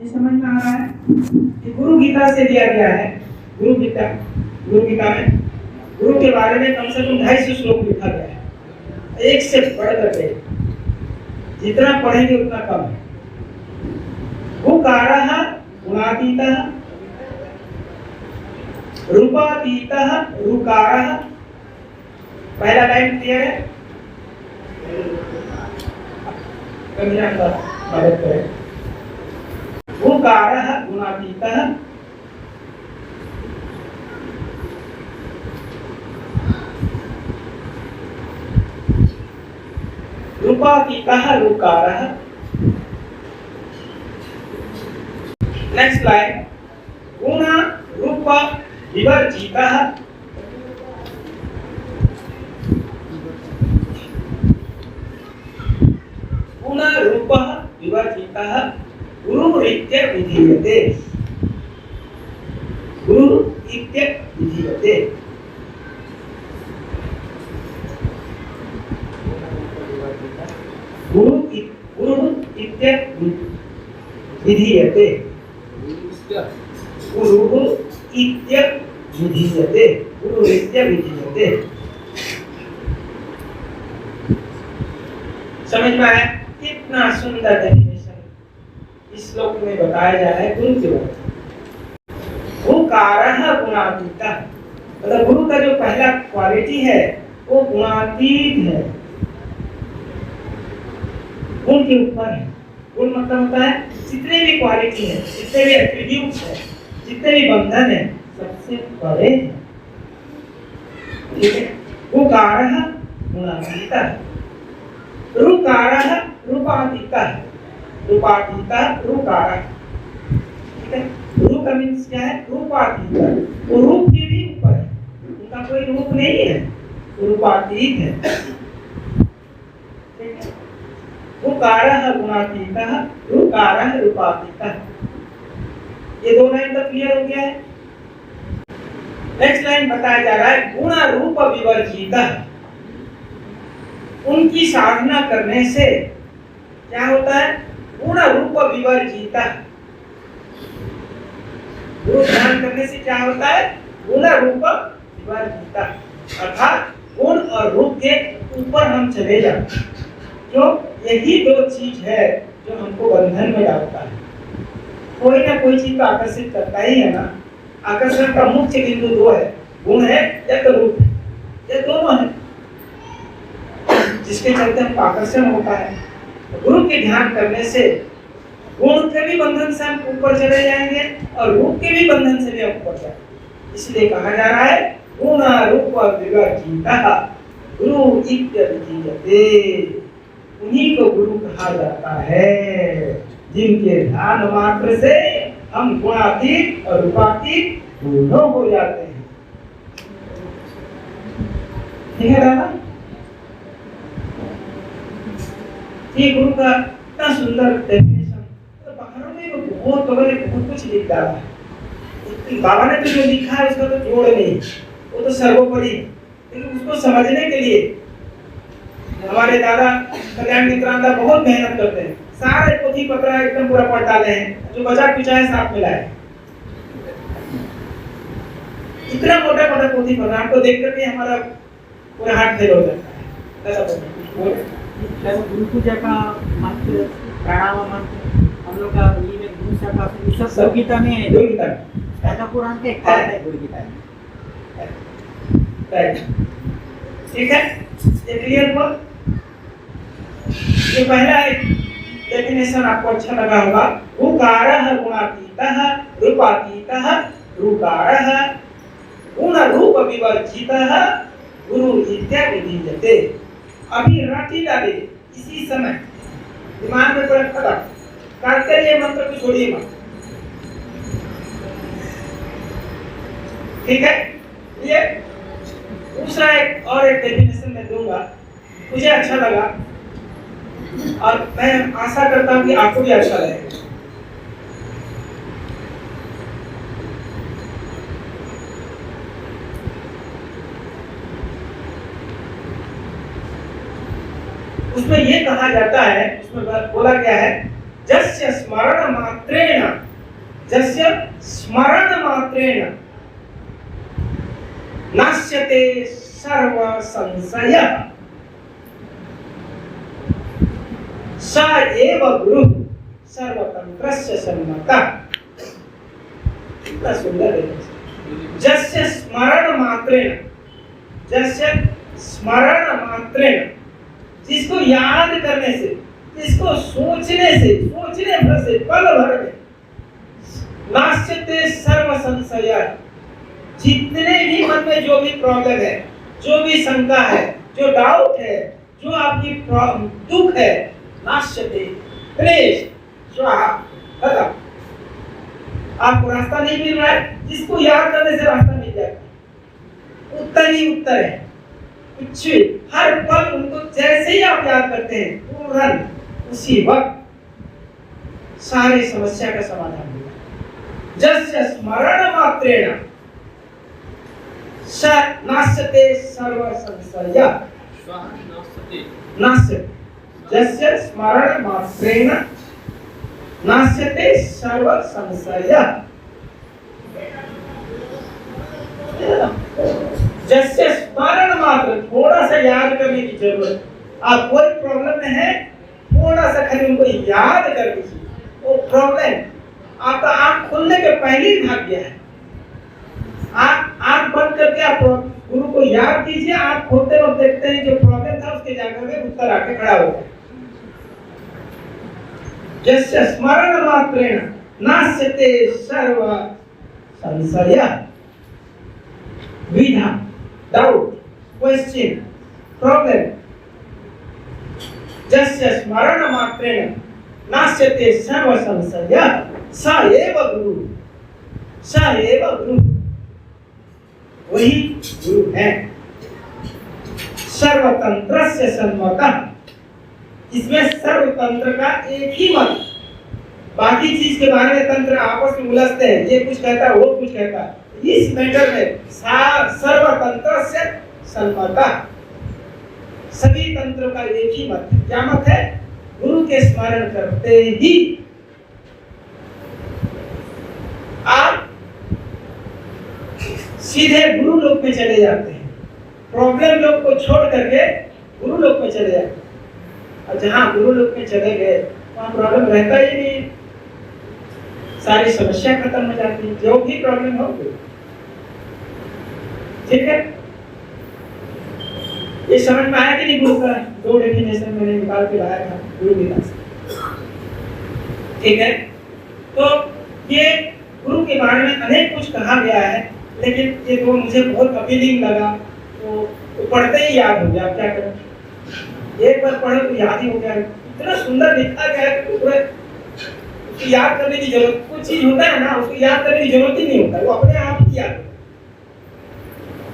ये समझ में आ रहा है कि गुरु गीता से दिया गया है। गुरु गीता में गुरु के बारे में कम से कम 250 श्लोक लिखा गया है, एक से बढ़ करके, जितना पढ़ेंगे उतना कम है। गुकारः गुणातीतः रूपातीतः रुकारः। पहला लाइन क्लियर है? मदद करें। गुकारः गुणातीतः रूपातीतः रुकारः। नेक्स्ट लाइन गुण रूप विवर्जितः गुण रूप विवर्जितः गुरुरित्य विधीयते। गुरु इत्य विधीयते। गुरु इत्य विधीयते। गुरु इत्य विधीयते। गुरु इत्य विधीयते। समझ में आया? कितना सुंदर डेफिनेशन इस श्लोक में बताया जा रहा है गुरु के बारे में। गुकारः गुणातीतः, मतलब गुरु का जो पहला क्वालिटी है वो गुणातीत है, गुण के ऊपर है। गुण मतलब होता है जितने भी क्वालिटी है, जितने भी एट्रीब्यूट्स है, जितने भी बंधन है, सबसे परे है। ठीक है? गुकारः गुणातीतः, रुकारः रूपातीतः, रूपातीतः रुकारः। ठीक है? रु का मीन्स क्या है? रूपातीतः, वो रूप के भी ऊपर है, उनका कोई रूप नहीं है, रूपातीत है। ठीक है? गुकारः गुणातीतः रुकारः रूपातीतः। ये दो लाइन तक क्लियर हो गया है? नेक्स्ट लाइन बताया जा रहा है गुण रूप विवर्जितः। उनकी साधना करने से क्या होता है? गुण रूप विवर्जितः। गुरु ध्यान करने से क्या होता है? गुण रूप विवर्जितः, अर्थात गुण और रूप के ऊपर हम चले जाते हैं। जो यही दो चीज है जो हमको बंधन में डालता है। कोई ना कोई चीज को आकर्षित करता ही है ना। आकर्षण का मुख्य बिंदु दो है, गुण है या तो रूप है, ये दोनों है जिसके चलते हमको आकर्षण होता है। तो गुरु के ध्यान करने से गुण के भी बंधन से हम ऊपर चले जाएंगे और रूप के भी बंधन से भी हम ऊपर जाएंगे। इसलिए कहा जा रहा है गुण रूप विवर्जितः गुरु इत्य विधीयते। उन्हीं को गुरु कहा जाता है जिनके ध्यान मात्र से हम गुणातीत और रूपातीत दोनों हो जाते हैं। ठीक है दादा? ये गुरु का इतना सुंदर डेफिनेशन, तो बाहरों में बहुत कुछ लिख डाला है। बाबा ने तो जो लिखा है उसका तो जोड़ नहीं, वो तो सर्वोपरि, लेकिन उसको समझने के लिए हमारे दादा कल्याण मित्रांदा बहुत मेहनत करते हैं। सारे पोथी पत्र एकदम पूरा पढ़ डाले हैं, जो बचा कुचा है साथ मिला है। इतना मोटा मोटा पोथी पत्र आपको देख करके हमारा पूरा हाथ फेल हो जाता है। गुरु पूजा का मंत्र, प्रणाम मंत्र, हम लोग का ये में गुरु शाखा ये सब गीता में है। गुरु गीता ऐसा पुराण के एक पार्ट है गुरु गीता में। ठीक है? ये क्लियर हुआ? ये पहला एक डेफिनेशन आपको अच्छा लगा होगा। गुकारः गुणातीतः रूपातीतः रुकारः गुण रूप विवर्जितः गुरु इत्य विधीयते। अभी रटी डाले इसी समय दिमाग में पड़े खड़ा करते ये मंत्र को छोड़िए मत। ठीक है? ये दूसरा एक और एक डेफिनेशन मैं दूंगा, मुझे अच्छा लगा और मैं आशा करता हूं कि आपको भी अच्छा लगेगा। उसमें ये कहा जाता है, उसमें बोला गया है जस्य स्मरण मात्रेण जस्य स्मरण मात्रेण नाश्यते सर्व संशयः स एव गुरु सर्वतंत्रस्य सन्मतः। कितना सुंदर है। जस्य स्मरण मात्रेण, जस्य स्मरण मात्रेण, जिसको याद करने से, जिसको सोचने भर से, पल भर में नाश्यते सर्व संशय, जितने भी मन में जो भी प्रॉब्लम है, जो भी शंका है, जो डाउट है, जो आपकी दुख है, नाश्यते, क्लेश स्वाहा, खत्म। आपको रास्ता नहीं मिल रहा है, जिसको याद करने से रास्ता मिल जाता है। उत्तर ही उत्तर है, कुछ हर पल उनको जैसे ही आप याद करते हैं, तुरंत उसी वक्त सारी समस्या का समाधान होगा। जस्य स्मरण मात्रेण स नाश्यते सर्व संशयः, नाश्यते, जस्य स्मरण मात्रेण नाश्यते सर्व संशयः। जैसे स्मरण मात्र, थोड़ा सा याद करने की जरूरत। आप कोई प्रॉब्लम में है, थोड़ा सा खाली उनको याद कर लीजिए, वो प्रॉब्लम आपका आंख खुलने के पहले ही भाग गया है। आंख बंद करके आप गुरु को याद कीजिए, आंख खोलते वक्त देखते हैं जो प्रॉब्लम था उसके जाकर में उत्तर आके खड़ा हो गया। जैसे स्मरण मात्रेण नाश्यते सर्व संशयः, विधा, डाउट, क्वेश्चन, प्रॉब्लम। जस्य स्मरण मात्रेण नाश्यते सर्व संशयः स एव गुरु, स एव गुरु, वही गुरु है। सर्वतंत्रस्य सन्मतः, इसमें सर्वतंत्र का एक ही मत, बाकी चीज के बारे में तंत्र आपस में उलझते हैं, ये कुछ कहता है, वो कुछ कहता है। इस मैटर में सर्वतंत्रस्य सन्मतः, सभी तंत्रों का एक ही मत है। क्या मत है? गुरु के स्मरण करते ही आप सीधे गुरु लोक में चले जाते हैं। प्रॉब्लम लोग को छोड़ करके गुरु लोक में चले जाते हैं। और जहां गुरु लोक में चले गए वहां प्रॉब्लम रहता ही नहीं, सारी समस्या खत्म हो जाती है, जो भी प्रॉब्लम हो। ठीक है, ये समझ में आया कि नहीं? गुरु का दो डेफिनेशन मैंने निकाल के लाया था गुरु गीता से। ठीक है, तो ये गुरु के बारे में अनेक कुछ कहा गया है, लेकिन ये तो मुझे बहुत अपीलिंग लगा, तो पढ़ते ही याद हो गया। क्या करें, एक बार पढ़ो तो याद ही हो गया। इतना सुंदर लिखा गया है कि पूरे उसको याद करने की जरूरत, कुछ चीज होता है ना, उसको याद करने की जरूरत ही नहीं होता, वो अपने आप ही याद होता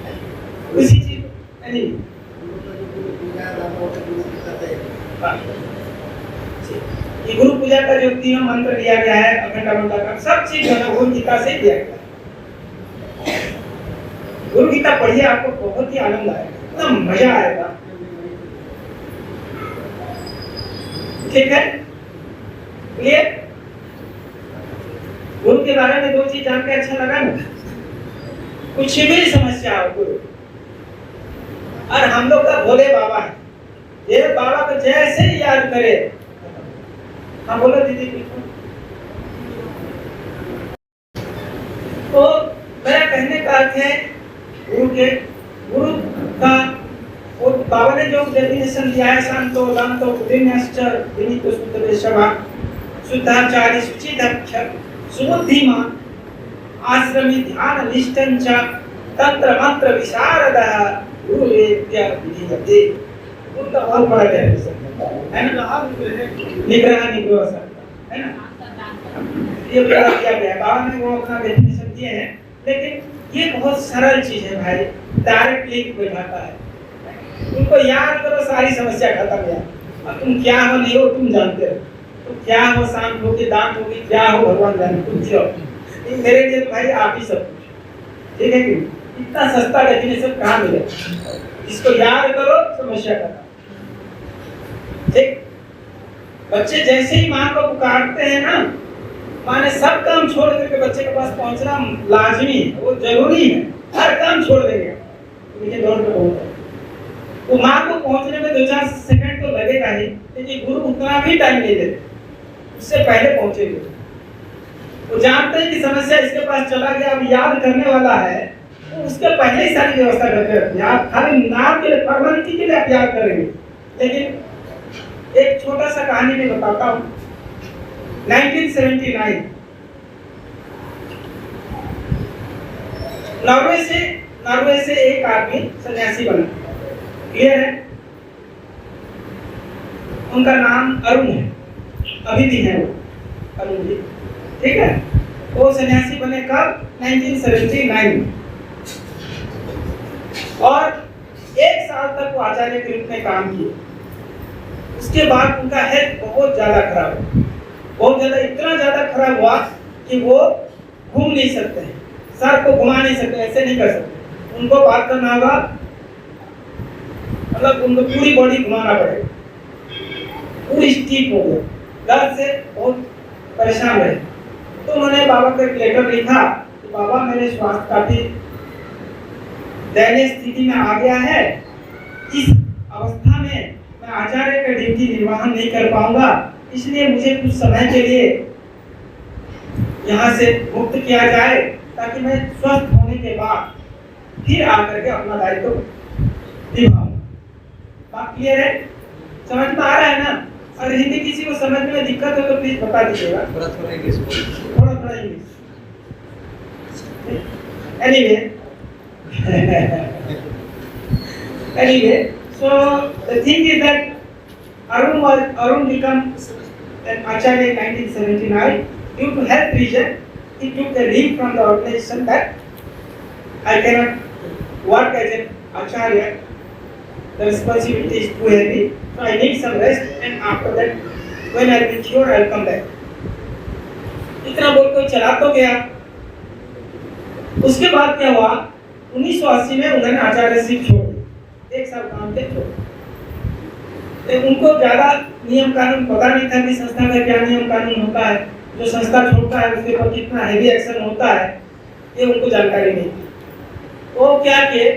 है। उसी चीज नहीं, ये गुरु पूजा का जो तीनों मंत्र दिया गया है, अखंड मंत्र का सब चीज भगवद गीता से दिया गया है। गुरु गीता पढ़िए, आपको बहुत ही आनंद आएगा, एकदम मजा आएगा। ठीक है, क्लियर? गुरु के बारे में दो चीज जान के अच्छा लगा ना। कुछ भी समस्या हो गुरु, और हम लोग का भोले बाबा है, ये बाबा को जैसे ही याद करे। हाँ बोलो दीदी। तो मेरा कहने का अर्थ है गुरु का वो बाबा ने जो डेफिनेशन दिया है, शांतो दांतो बुद्धिन्यश्च विनीतो सुतवेशवा शुद्धाचार्य शुचिदक्ष सुबुद्धिमान आश्रमी ध्यान निष्ठं च तंत्र मंत्र विशारदः गुरुवेद्य विधीयते। उनका बहुत बड़ा डेफिनेशन है ना, निग्रह निग्रह सकता है ना, ये बड़ा किया गया। बाबा ने वो अपना डेफिनेशन दिए हैं, लेकिन ये बहुत सरल चीज है भाई, डायरेक्टली बैठाता है। उनको याद करो, सारी समस्या खत्म हो जाए। अब तुम क्या हो नहीं हो तुम जानते हो, तो क्या हो, शांत होगी, दांत होगी, क्या हो भगवान जाने, तुम जो मेरे लिए तो भाई आप ही सब कुछ। ठीक है कि इतना सस्ता डेफिनेशन कहाँ मिले? इसको याद करो, समस्या खत्म। ठीक, बच्चे जैसे ही माँ को पुकारते हैं ना, माने सब काम छोड़ करके बच्चे के पास पहुंचना लाजमी है, वो जरूरी है, हर काम छोड़ देंगे मुझे दौड़ पे पहुंचना। तो माँ को पहुंचने में 2-4 सेकंड तो लगेगा ही, लेकिन गुरु उतना भी टाइम नहीं देते, उससे पहले पहुंचेंगे। वो जानते हैं कि समस्या इसके पास चला गया, अब याद करने वाला है, तो उसके पहले ही सारी व्यवस्था करके रखते हैं। आप खाली नाम के लिए, फॉर्मेलिटी के लिए आप याद करेंगे। लेकिन एक छोटा सा कहानी मैं बताता हूँ। 1979 नॉर्वे से एक आदमी सन्यासी बना, क्लियर है? उनका नाम अरुण है, अभी भी है वो अरुण जी, ठीक है? वो सन्यासी बने कब? 1979 में। और 1 साल तक वो आचार्य के रूप में काम किए। उसके बाद उनका हेल्थ बहुत ज्यादा खराब हुआ, बहुत ज्यादा, इतना ज्यादा खराब हुआ कि वो घूम नहीं सकते हैं, सर को घुमा नहीं सकते, ऐसे नहीं कर सकते। उनको बात करना होगा, मतलब उनको पूरी बॉडी घुमाना पड़ेगा, पूरी स्टीप हो गया, दर्द से बहुत परेशान रहे। तो उन्होंने बाबा को एक लेटर लिखा कि बाबा मेरे स्वास्थ्य काफी दयनीय स्थिति में आ गया है, इस अवस्था में मैं आचार्य का ड्यूटी निर्वहन नहीं कर पाऊंगा, इसलिए मुझे कुछ समय के लिए यहाँ से मुक्त किया जाए, ताकि मैं स्वस्थ होने के बाद फिर आकर के अपना दायित्व निभाऊं। बात क्लियर है? समझ में आ रहा है ना? अगर हिंदी किसी को समझने में दिक्कत हो तो प्लीज बता दीजिएगा। थोड़ा इंग्लिश, थोड़ा English. Anyway, so the thing is that Arun became an acharya in 1979 due to health reason. He took a leave from the organization that I cannot work as an acharya. The responsibility is too heavy, so I need some rest, and after that, when I will be cured, I will come back. इतना बोल कोई चला तो गया। उसके बाद क्या हुआ? 1980 में उन्होंने आचार्य सिंह छोड़ दिया, 1 साल काम के छोड़। लेकिन उनको ज्यादा नियम कानून पता नहीं था कि संस्था का क्या नियम कानून होता है, जो संस्था छोड़ता है उसके ऊपर कितना हेवी एक्शन होता है, ये उनको जानकारी नहीं थी। वो क्या किए,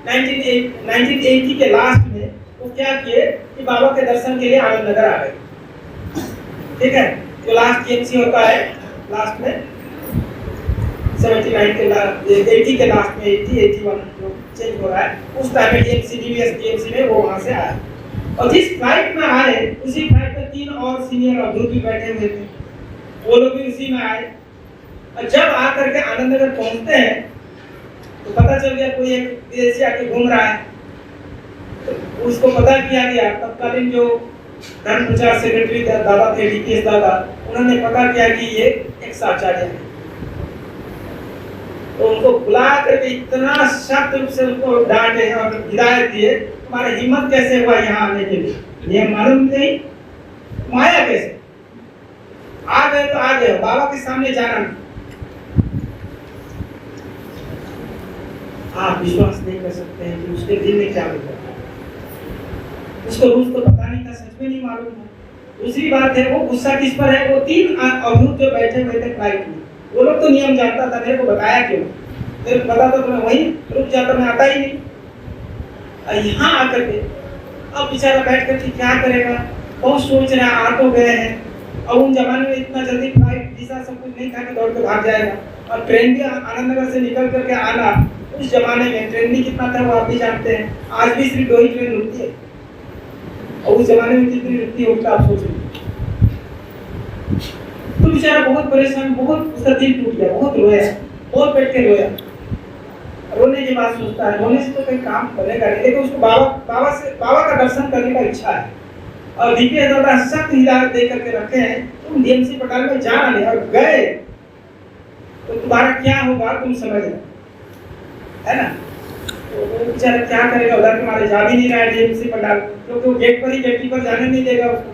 1980 के लास्ट में वो क्या किए कि बाबा के दर्शन के लिए आनंद नगर आ गए, ठीक है? जो लास्ट टीएमसी होता है, लास्ट में 79 के लास्ट, 80 के लास्ट में 81 जो चेंज हो रहा है, उस टाइम में टीएमसी में वो वहां से आए। और जिस फ्लाइट में आए, उसी फ्लाइट में 3 और सीनियर अवधूत भी बैठे हुए थे, वो लोग भी उसी में आए। और जब आकर के आनंद नगर पहुंचते हैं तो पता चल गया कोई एक विदेशी आके घूम रहा है। तो उसको पता किया गया, तत्कालीन जो धर्म प्रचार सेक्रेटरी दादा थे, डीकेएस दादा, उन्होंने पता किया कि ये एक आचार्य है। तो उनको बुला करके इतना सख्त रूप से उनको डांटे हैं और हिदायत दिए, तुम्हारा हिम्मत कैसे हुआ यहाँ आने के लिए? ये मालूम नहीं, माया कैसे? आ गए तो आ गए, बाबा के सामने जाना नहीं। आप विश्वास नहीं कर सकते हैं कि उसके दिल में क्या होता है। उसको रूस तो पता नहीं था, सच में नहीं मालूम था। दूसरी बात है, वो गुस्सा किस पर है? वो 3 अवधूत जो बैठे हुए थे फ्लाइट में, वो लोग तो नियम जानता था, मेरे को बताया क्यों? मेरे को पता था तो मैं वहीं रुक जाता, मैं आता ही नहीं। यहाँ आकर के अब बेचारा बैठ कर क्या करेगा, बहुत सोच रहा है। आ तो गए हैं, और उन जमाने में इतना जल्दी फ्लाइट वीजा सब कुछ नहीं था कि दौड़ के भाग जाएगा। और ट्रेन भी आनंद नगर से निकल करके आना, उस जमाने में ट्रेन भी कितना था वो आप भी जानते हैं। आज भी सिर्फ 2 ही ट्रेन रुकती है, और उस जमाने में कितनी रुकती होगी आप सोचिए। तो बेचारा बहुत परेशान, बहुत उसका दिल टूट गया, बहुत रोया, बहुत बैठ के रोया। रोने की बात सोचता है, रोने से तो कोई काम करेगा नहीं, लेकिन उसको बाबा का दर्शन करने का इच्छा है। और डीपीएस दादा सख्त हिदायत दे करके रखे हैं, तुम डीएमसी पटाल में जाना नहीं, और गए तो तुम्हारा क्या होगा तुम समझ लो, है ना? तो बेचारा क्या करेगा, उधर तुम्हारे जा भी नहीं रहा है डीएमसी पटाल, क्योंकि वो गेट पर ही गेट पर जाने नहीं देगा उसको।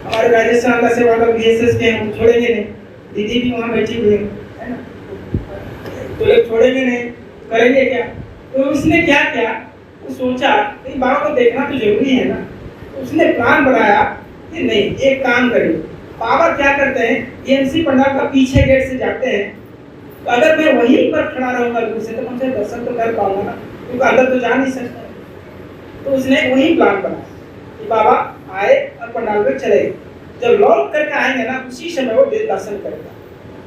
हमारे राजस्थान का सेवा का बीएसएस के हम छोड़ेंगे नहीं, दीदी भी वहाँ बैठी हुई है ना, तो लोग छोड़ेंगे नहीं, करेंगे क्या? तो उसने क्या किया, वो सोचा कि बाबा को देखना तो जरूरी है ना। तो उसने प्लान बनाया कि नहीं, एक काम करेंगे, बाबा क्या करते हैं, एमसी पंडाल का पीछे गेट से जाते हैं, तो अगर मैं वहीं पर खड़ा रहूंगा दूर से तो मुझे दर्शन तो कर पाऊंगा ना, क्योंकि अंदर तो जा नहीं सकता। तो उसने वही प्लान बनाया कि बाबा आए और पंडाल में चले गए, जब लौट करके आएंगे ना उसी समय वो दर्शन करेगा।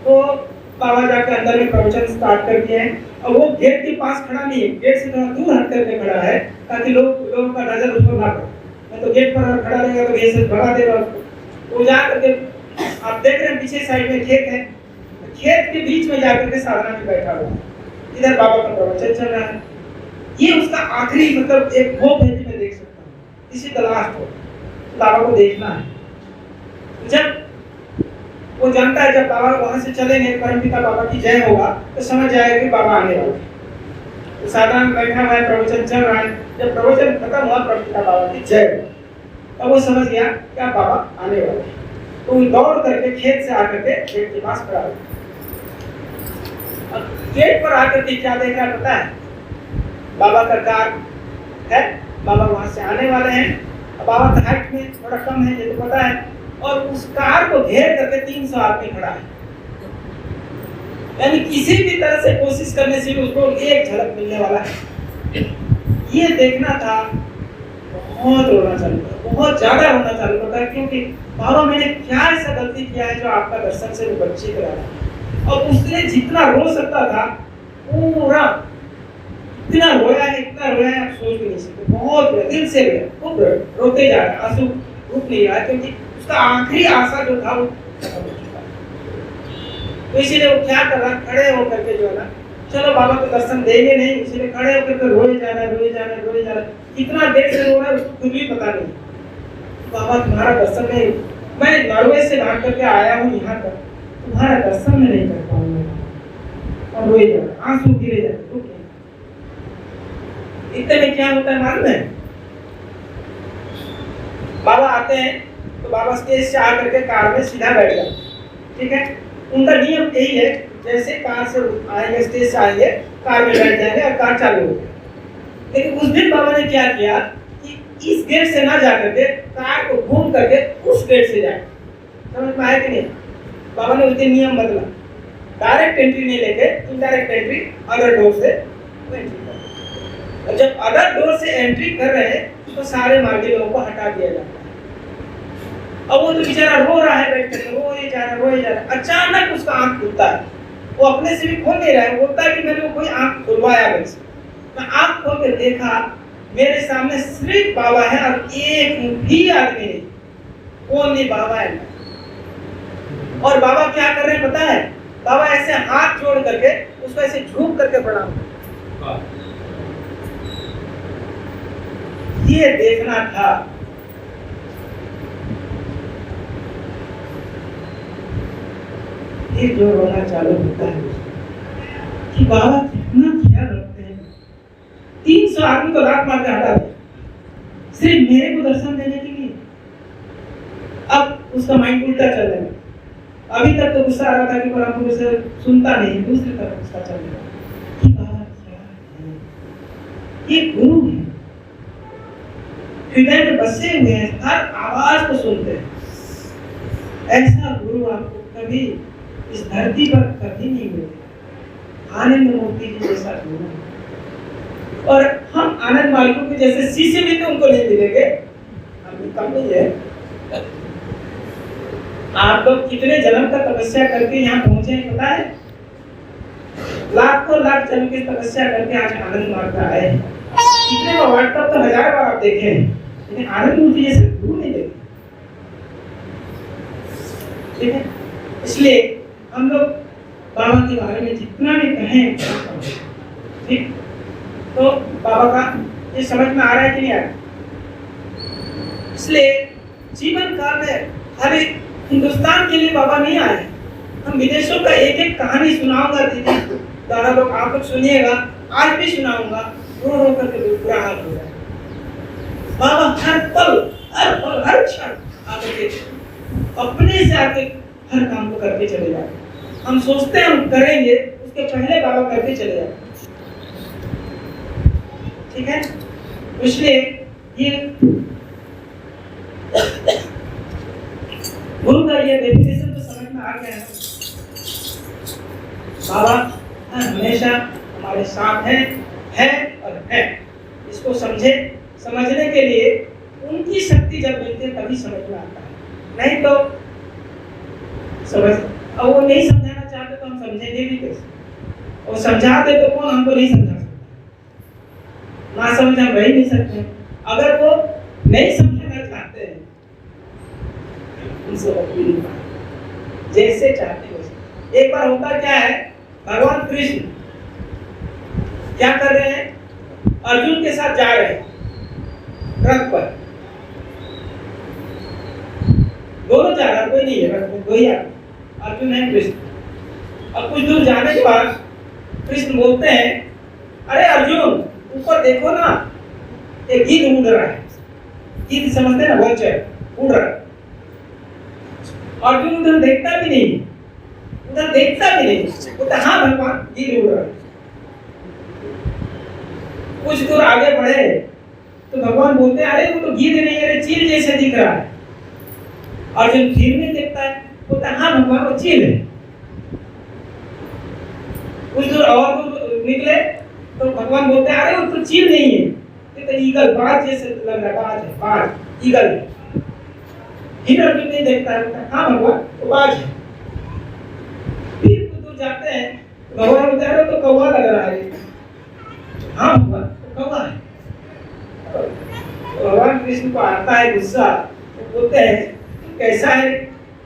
तो बाबा जाकर अंदर में प्रवचन स्टार्ट कर दिए हैं, और वो गेट के पास खड़ा नहीं है, गेट से थोड़ा दूर हट करके खड़ा है ताकि लोगों का नजर उस पर ना पड़े। मैं तो गेट पर खड़ा रहेगा तो ये सब भगा देगा उसको। वो जा करके आप देख रहे हैं पीछे साइड में खेत है, खेत के बीच में जाकर के साधना में बैठा हुआ है, इधर बाबा का प्रवचन चल रहा है। ये उसका आखिरी मतलब एक होप है जो मैं देख सकता हूँ, इसी का लास्ट हो बाबा को देखना है। जब वो जानता है जब बाबा वहां से चलेंगे परमपिता बाबा की जय होगा तो समझ जाएगा कि बाबा आने वाले। तो साधना में बैठा हुआ है, प्रवचन चल रहा है, जब प्रवचन खत्म हुआ परमपिता बाबा की जय तब वो समझ गया कि अब बाबा आने वाले। तो वो दौड़ करके खेत से आकर के गेट के पास खड़ा हुआ। गेट पर आकर के क्या देख रहा है पता है, बाबा का कार है, बाबा वहां से आने वाले हैं, बाबा का हाइट में थोड़ा कम है ये तो पता है, और उस कार को घेर करके 300 आदमी खड़ा है। यानी किसी भी तरह से कोशिश करने से भी उसको एक झलक मिलने वाला है। ये देखना था, बहुत रोना चालू था, बहुत ज्यादा रोना चालू होता है, क्योंकि बाबा मैंने क्या ऐसा गलती किया है जो आपका दर्शन से वंचित करा रहा। और उसने जितना रो सकता था पूरा इतना रोया है, इतना रोया है आप सोच भी नहीं सकते। बहुत दिल से रोया, खूब रोते जा रहा, आंसू रुक नहीं रहा, क्योंकि उसका आखिरी आशा जो था वो खत्म हो चुका। तो इसीलिए वो क्या कर रहा, खड़े होकर के जो है ना, चलो बाबा को दर्शन देंगे नहीं, इसीलिए खड़े होकर के रोए जा रहा है, रोए जा रहा है, रोए जा रहा है। कितना देर से रो रहा है उसको खुद भी पता नहीं। बाबा तुम्हारा दर्शन नहीं, मैं नॉर्वे से भाग करके आया हूँ यहाँ तक, तुम्हारा दर्शन में नहीं कर पाऊंगा। और रोए जा रहा, आंसू गिरे जा रहे। इतने में क्या होता है मालूम है, बाबा आते हैं तो बाबा स्टेज से आकर के कार में सीधा बैठ जाते, ठीक है। उनका नियम यही है, जैसे कार से आएंगे स्टेज से आएंगे कार में बैठ जाएंगे और कार चालू हो जाएगी। लेकिन उस दिन बाबा ने क्या किया कि इस गेट से ना जाकर के कार को घूम करके उस गेट से जाए। समझ में आया कि नहीं? बाबा ने उस दिन नियम बदला, डायरेक्ट एंट्री नहीं लेके इनडायरेक्ट एंट्री अदर डोर से एंट्री। और जब अदर डोर से एंट्री कर रहे हैं तो सारे मार्गी लोगों को हटा दिया जाता है। अब वो तो बेचारा रो रहा है बैठ कर, रोए जा रहा है। अचानक उसका आंख खुलता है, वो अपने से भी खोल नहीं रहा है, बोलता है कि मैंने कोई आंख खुलवाया मेरे से। मैं आंख खोल के देखा, मेरे सामने सिर्फ बाबा है और एक भी आदमी नहीं। कौन नहीं? बाबा है। और बाबा क्या कर रहे हैं पता है? बाबा ऐसे हाथ जोड़ करके उसको ऐसे झूक करके प्रणाम। ये देखना था, ये जो रोना चालू होता है कि बाबा कितना ख्याल रखते हैं। 300 आदमी को लात मार के हटा दिया सिर्फ मेरे को दर्शन देने के लिए। अब उसका माइंड उल्टा चल रहा है। अभी तक तो गुस्सा आ रहा था कि परम पुरुष सुनता नहीं, दूसरी तरफ गुस्सा चल रहा है कि बाबा क्या है, ये गुरु है, हृदय में बसे हुए हैं, हर आवाज को सुनते हैं। ऐसा गुरु आपको कभी इस धरती पर कभी नहीं मिलेगा। आनंद मूर्ति जी जैसा गुरु। और हम आनंद मालिकों के जैसे शिष्य भी तो उनको नहीं मिलेंगे, हम कम नहीं है। आप लोग कितने जन्म का तपस्या करके यहाँ पहुंचे हैं पता है? लाखों लाख जन्म की तपस्या करके आज आनंद मार्ग आए। कितने व्हाट्सएप तो 1000 बार आप देखे हैं, लेकिन आनंद मूर्ति जैसे गुरु नहीं देखे। ठीक है, इसलिए हम लोग बाबा के बारे में जितना भी कहें, ठीक, तो बाबा का ये समझ में आ रहा है कि नहीं आ रहा? इसलिए जीवन काल में हर एक हिंदुस्तान के लिए बाबा नहीं आए। हम विदेशों का एक एक कहानी सुनाऊंगा दीदी, दादा लोग आप लोग सुनिएगा, आज भी सुनाऊंगा। रो रो करके बुरा हाल हो जाए। बाबा हर पल हर क्षण आके अपने से आके हर काम को करके चले जाते। हम सोचते हैं हम करेंगे, उसके पहले बाबा करके चले जाते। ठीक है, इसलिए ये गुरु का ये डेफिनेशन तो समझ में आ गया है। बाबा हमेशा हमारे साथ है और है। इसको समझने के लिए उनकी शक्ति जब मिलती है तभी समझ में आता है, नहीं तो समझ और वो नहीं समझाना चाहते तो हम समझेंगे भी कैसे? और समझाते तो कौन हमको नहीं समझा सकता, ना समझ हम रह नहीं सकते। अगर वो नहीं समझाना चाहते हैं उनसे अपील जैसे चाहते वैसे। एक बार होता क्या है, भगवान कृष्ण क्या कर रहे हैं, अर्जुन के साथ जा रहे हैं रथ पर, दोनों जा रहा, कोई नहीं है रथ में, दो ही आदमी, अर्जुन है कृष्ण। अब कुछ दूर जाने के बाद कृष्ण बोलते हैं, अरे अर्जुन ऊपर देखो ना, एक गिद्ध उड़ रहा है। गिद्ध समझते हैं ना, वल्चर उड़ रहा है। अर्जुन उधर देखता भी नहीं, उधर देखता भी नहीं, बोलता हाँ भगवान गिद्ध उड़ रहा है। कुछ दूर आगे बढ़े तो भगवान बोलते हैं, अरे वो तो गिद्ध नहीं है, चील जैसे दिख रहा है। अर्जुन फिर नहीं देखता है, बोलता है हाँ भगवान वो चील है। कुछ दूर और दूर निकले तो भगवान बोलते हैं, अरे वो तो चील नहीं है, ये तो ईगल, बाज जैसे लग रहा है, बाज है, बाज ईगल है। फिर अर्जुन नहीं देखता है, बोलता है हाँ भगवान वो बाज है। फिर कुछ दूर जाते हैं भगवान बोलते हैं, अरे तो कौवा लग रहा है। हाँ भगवान वो कौवा है। भगवान कृष्ण को आता है गुस्सा, तो बोलते हैं कैसा है,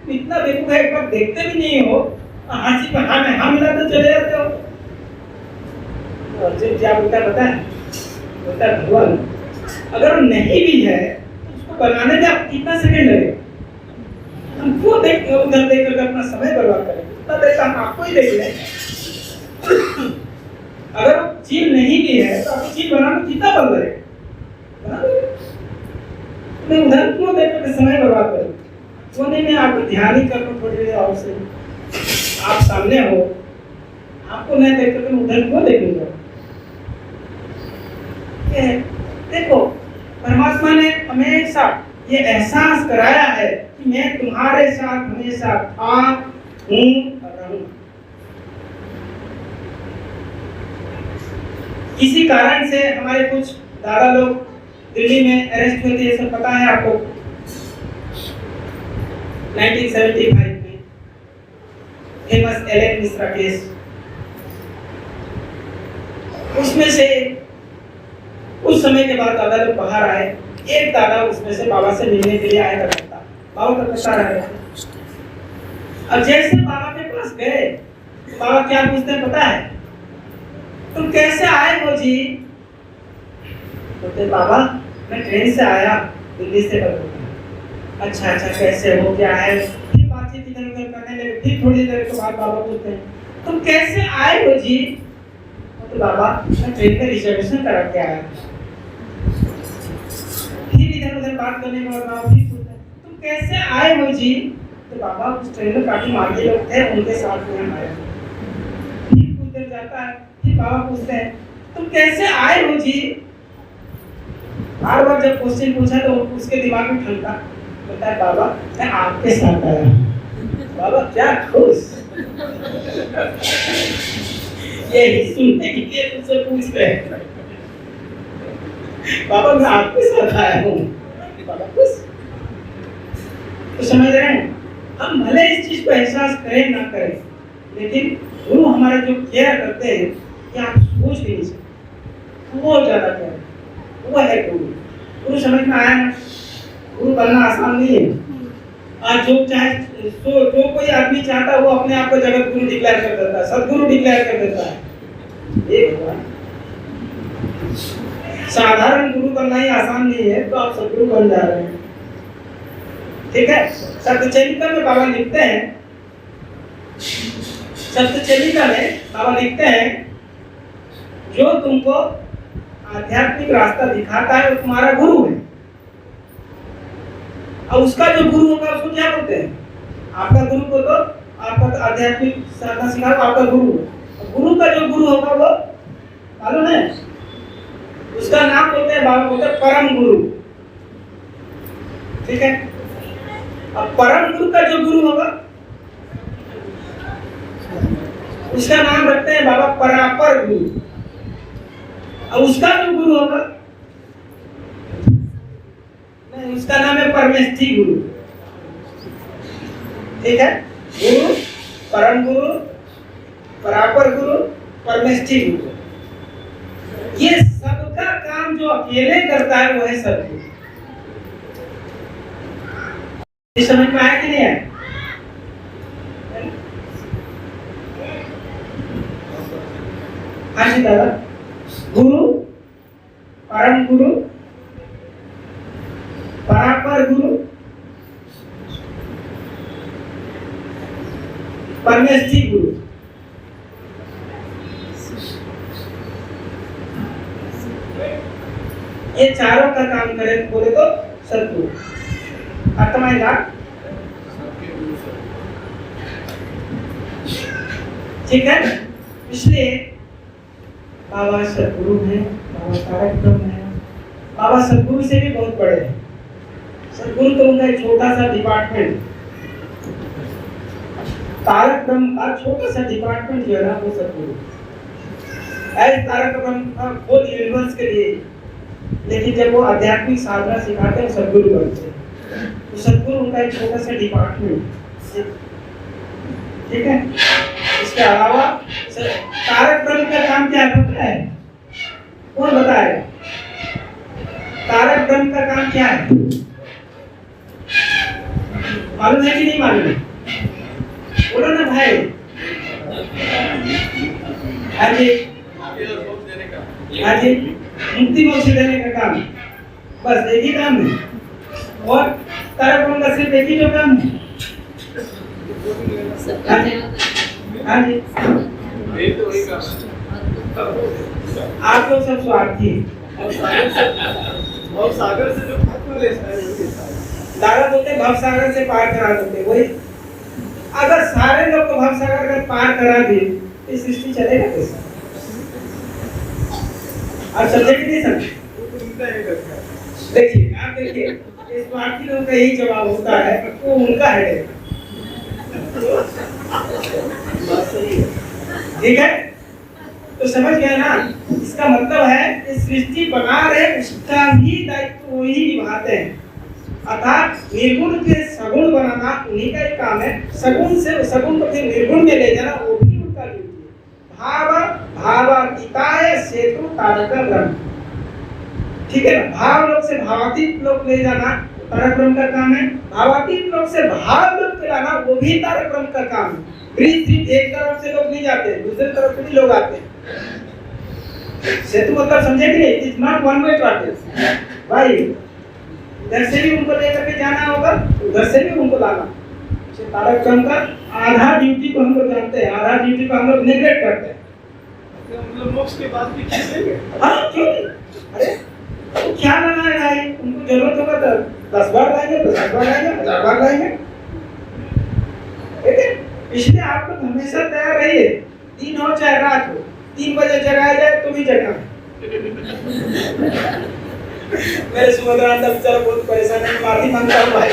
इतना बेवकूफ है, एक बार देखते भी नहीं हो, हाथी पर हाँ मिला तो चले जाते हो। अर्जुन क्या बोलता है पता है, बोलता है भगवान अगर वो नहीं भी है तो उसको बनाने में आप कितना सेकंड लगेगा, हम क्यों उधर देख करके अपना समय बर्बाद करें, इतना देर हम आपको ही देख लें। अगर वो चीज नहीं भी है तो आपको चीज बनाने में कितना बल लगेगा, मैं उधर क्यों देख करके समय बर्बाद करूं। वो नहीं, आपको ध्यान ही करना थोड़ी देर और से, आप सामने हो, आपको नहीं देख करके उधर क्यों देखूंगा। देखो परमात्मा ने हमेशा ये एहसास कराया है कि मैं तुम्हारे साथ हमेशा था, हूँ और रहूंगा। किसी कारण से हमारे कुछ दादा लोग दिल्ली में अरेस्ट हुए थे, ये सब पता है आपको। 1975 में फेमस एलेन मिश्रा केस, उसमें से उस समय के बाद दादा लोग बाहर आए। एक दादा उसमें से बाबा से मिलने के लिए आया करता, बाबा कलकत्ता रह रहे थे। अब जैसे बाबा के पास गए तो बाबा क्या पूछते हैं पता है, तुम कैसे आए हो जी? बोलते बाबा मैं ट्रेन से आया दिल्ली से कलकत्ता। अच्छा कैसे हो, क्या है, फिर बातचीत इधर उधर करने लगे। फिर थोड़ी देर के बाद बाबा पूछते हैं तुम कैसे आए हो जी? तो बाबा मैं ट्रेन का रिजर्वेशन करा के आया। फिर इधर उधर बात करने के बाद बाबा फिर पूछते हैं तुम कैसे आए हो जी? तो बाबा उस ट्रेन में काफी मार्गी लोग थे, उनके साथ में आए। फिर कुछ देर जाता है, फिर बाबा पूछते हैं तुम कैसे आए हो जी? बार बार जब क्वेश्चन पूछा तो उसके दिमाग में ठंडा होता है, बाबा मैं आपके साथ आया। बाबा क्या खुश, ये सुनने के लिए तुझसे पूछ रहे हैं, बाबा मैं आपके साथ आया हूँ। बाबा खुश। तो समझ रहे हैं, हम भले इस चीज को एहसास करें ना करें, लेकिन गुरु हमारे जो केयर करते हैं कि आप सोच भी नहीं सकते, बहुत ज्यादा केयर, वो है गुरु। गुरु समझ में आया ना, गुरु बनना आसान नहीं है। आज जो कोई आदमी चाहता है वो अपने आप को जगत गुरु डिक्लेयर कर देता है, सदगुरु डिक्लेयर कर देता है। एक साधारण गुरु बनना ही आसान नहीं है, तो आप सदगुरु बन जा रहे हैं। ठीक है, सत्यचरित्र में बाबा लिखते हैं, सत्यचरित्र में बाबा लिखते हैं जो तुमको आध्यात्मिक रास्ता दिखाता है वो तुम्हारा गुरु है। और उसका जो गुरु होगा उसको क्या बोलते हैं? आपका गुरु को तो आपका आध्यात्मिक साधना सिखा आपका गुरु है। गुरु का जो गुरु होगा वो मालूम है, उसका नाम बोलते हैं, बाबा बोलते हैं परम गुरु। ठीक है, अब परम गुरु का जो गुरु होगा उसका नाम रखते हैं बाबा परापर गुरु। अब उसका जो गुरु होगा नहीं, उसका नाम है परमेष्ठी गुरु। ठीक है, गुरु, परम गुरु, परापर गुरु, परमेष्ठी गुरु, ये सबका काम जो अकेले करता है वो है सदगुरु। ये समझ में आया कि नहीं आया? हाँ जी दादा, गुरु, परम गुरु, परापर गुरु, परमेष्ठी गुरु। ये चारों का काम करे बोले तो सदगुरु। अर्थमाएगा? ठीक है, इसलिए बाबा सदगुरु हैं, बाबा तारक ब्रह्म है। बाबा सदगुरु से भी बहुत बड़े हैं। सदगुरु तो उनका एक छोटा सा डिपार्टमेंट, तारक ब्रह्म का छोटा सा डिपार्टमेंट जो है ना वो सदगुरु। ऐसे तारक ब्रह्म का होल यूनिवर्स के लिए, लेकिन जब वो आध्यात्मिक साधना सिखाते हैं सदगुरु बनते हैं। तो सदगुरु उनका एक छोटा सा डिपार्टमेंट। ठीक है, इसके अलावा तारक ब्रह्म का काम क्या है? कौन बताएगा? तारक ब्रह्म का काम क्या है? मालूम है कि नहीं मालूम? बोलो ना भाई। हाँ जी, हाँ जी, मुक्ति मोक्ष देने का काम, बस एक ही काम है। और तारक ब्रह्म का सिर्फ एक ही जो काम है। हाँ जी, आप लोग सब स्वार्थी और सागर से जो खत्म लेता है दादा बोलते भव सागर से पार करा देते। वही अगर सारे लोग को भव सागर का पार करा दिए तो सृष्टि चलेगा कैसे? आप समझे कि नहीं समझे? देखिए, आप देखिए, इस स्वार्थी लोगों का यही जवाब होता है, वो उनका है। ठीक है, तो समझ गए ना? इसका मतलब है कि सृष्टि बना रहे उसका भी दायित्व वही निभाते हैं। अर्थात निर्गुण के सगुण बनाना उन्हीं का ही काम है। सगुण से सगुण को फिर निर्गुण में ले जाना वो भी उनका ड्यूटी है। भावातीताय सेतु तारक ब्रह्म। ठीक है ना, भाव लोग से भावातीत लोग ले जाना तारक ब्रह्म का काम है। भावातीत लोग से भाव लोग ले जाना वो भी तारक ब्रह्म का काम है। ब्रिज एक तरफ से लोग नहीं जाते, दूसरी तरफ से भी लोग आते हैं। सेतु मतलब समझे कि नहीं? It's not one way traffic भाई। इधर से भी उनको लेकर के जाना होगा, उधर से भी उनको लाना। तारक ब्रह्म का आधा ड्यूटी को हम लोग जानते हैं, आधा ड्यूटी को हम लोग नेग्लेक्ट करते हैं। मतलब मोक्ष के बाद भी खींचेंगे? हाँ क्यों नहीं? अरे तो क्या लाना है भाई? उनको जरूरत होगा तो 10 बार लाएंगे, 50 बार लाएंगे, 1000 बार लाएंगे। ठीक है, इसलिए आप लोग हमेशा तैयार रहिए। दिन हो चाहे रात हो, 3 बजे जगाया जाए तो भी जगना है। मेरे सुमंद्रा तब चल बहुत परेशान है, माफी मांगता हूँ भाई,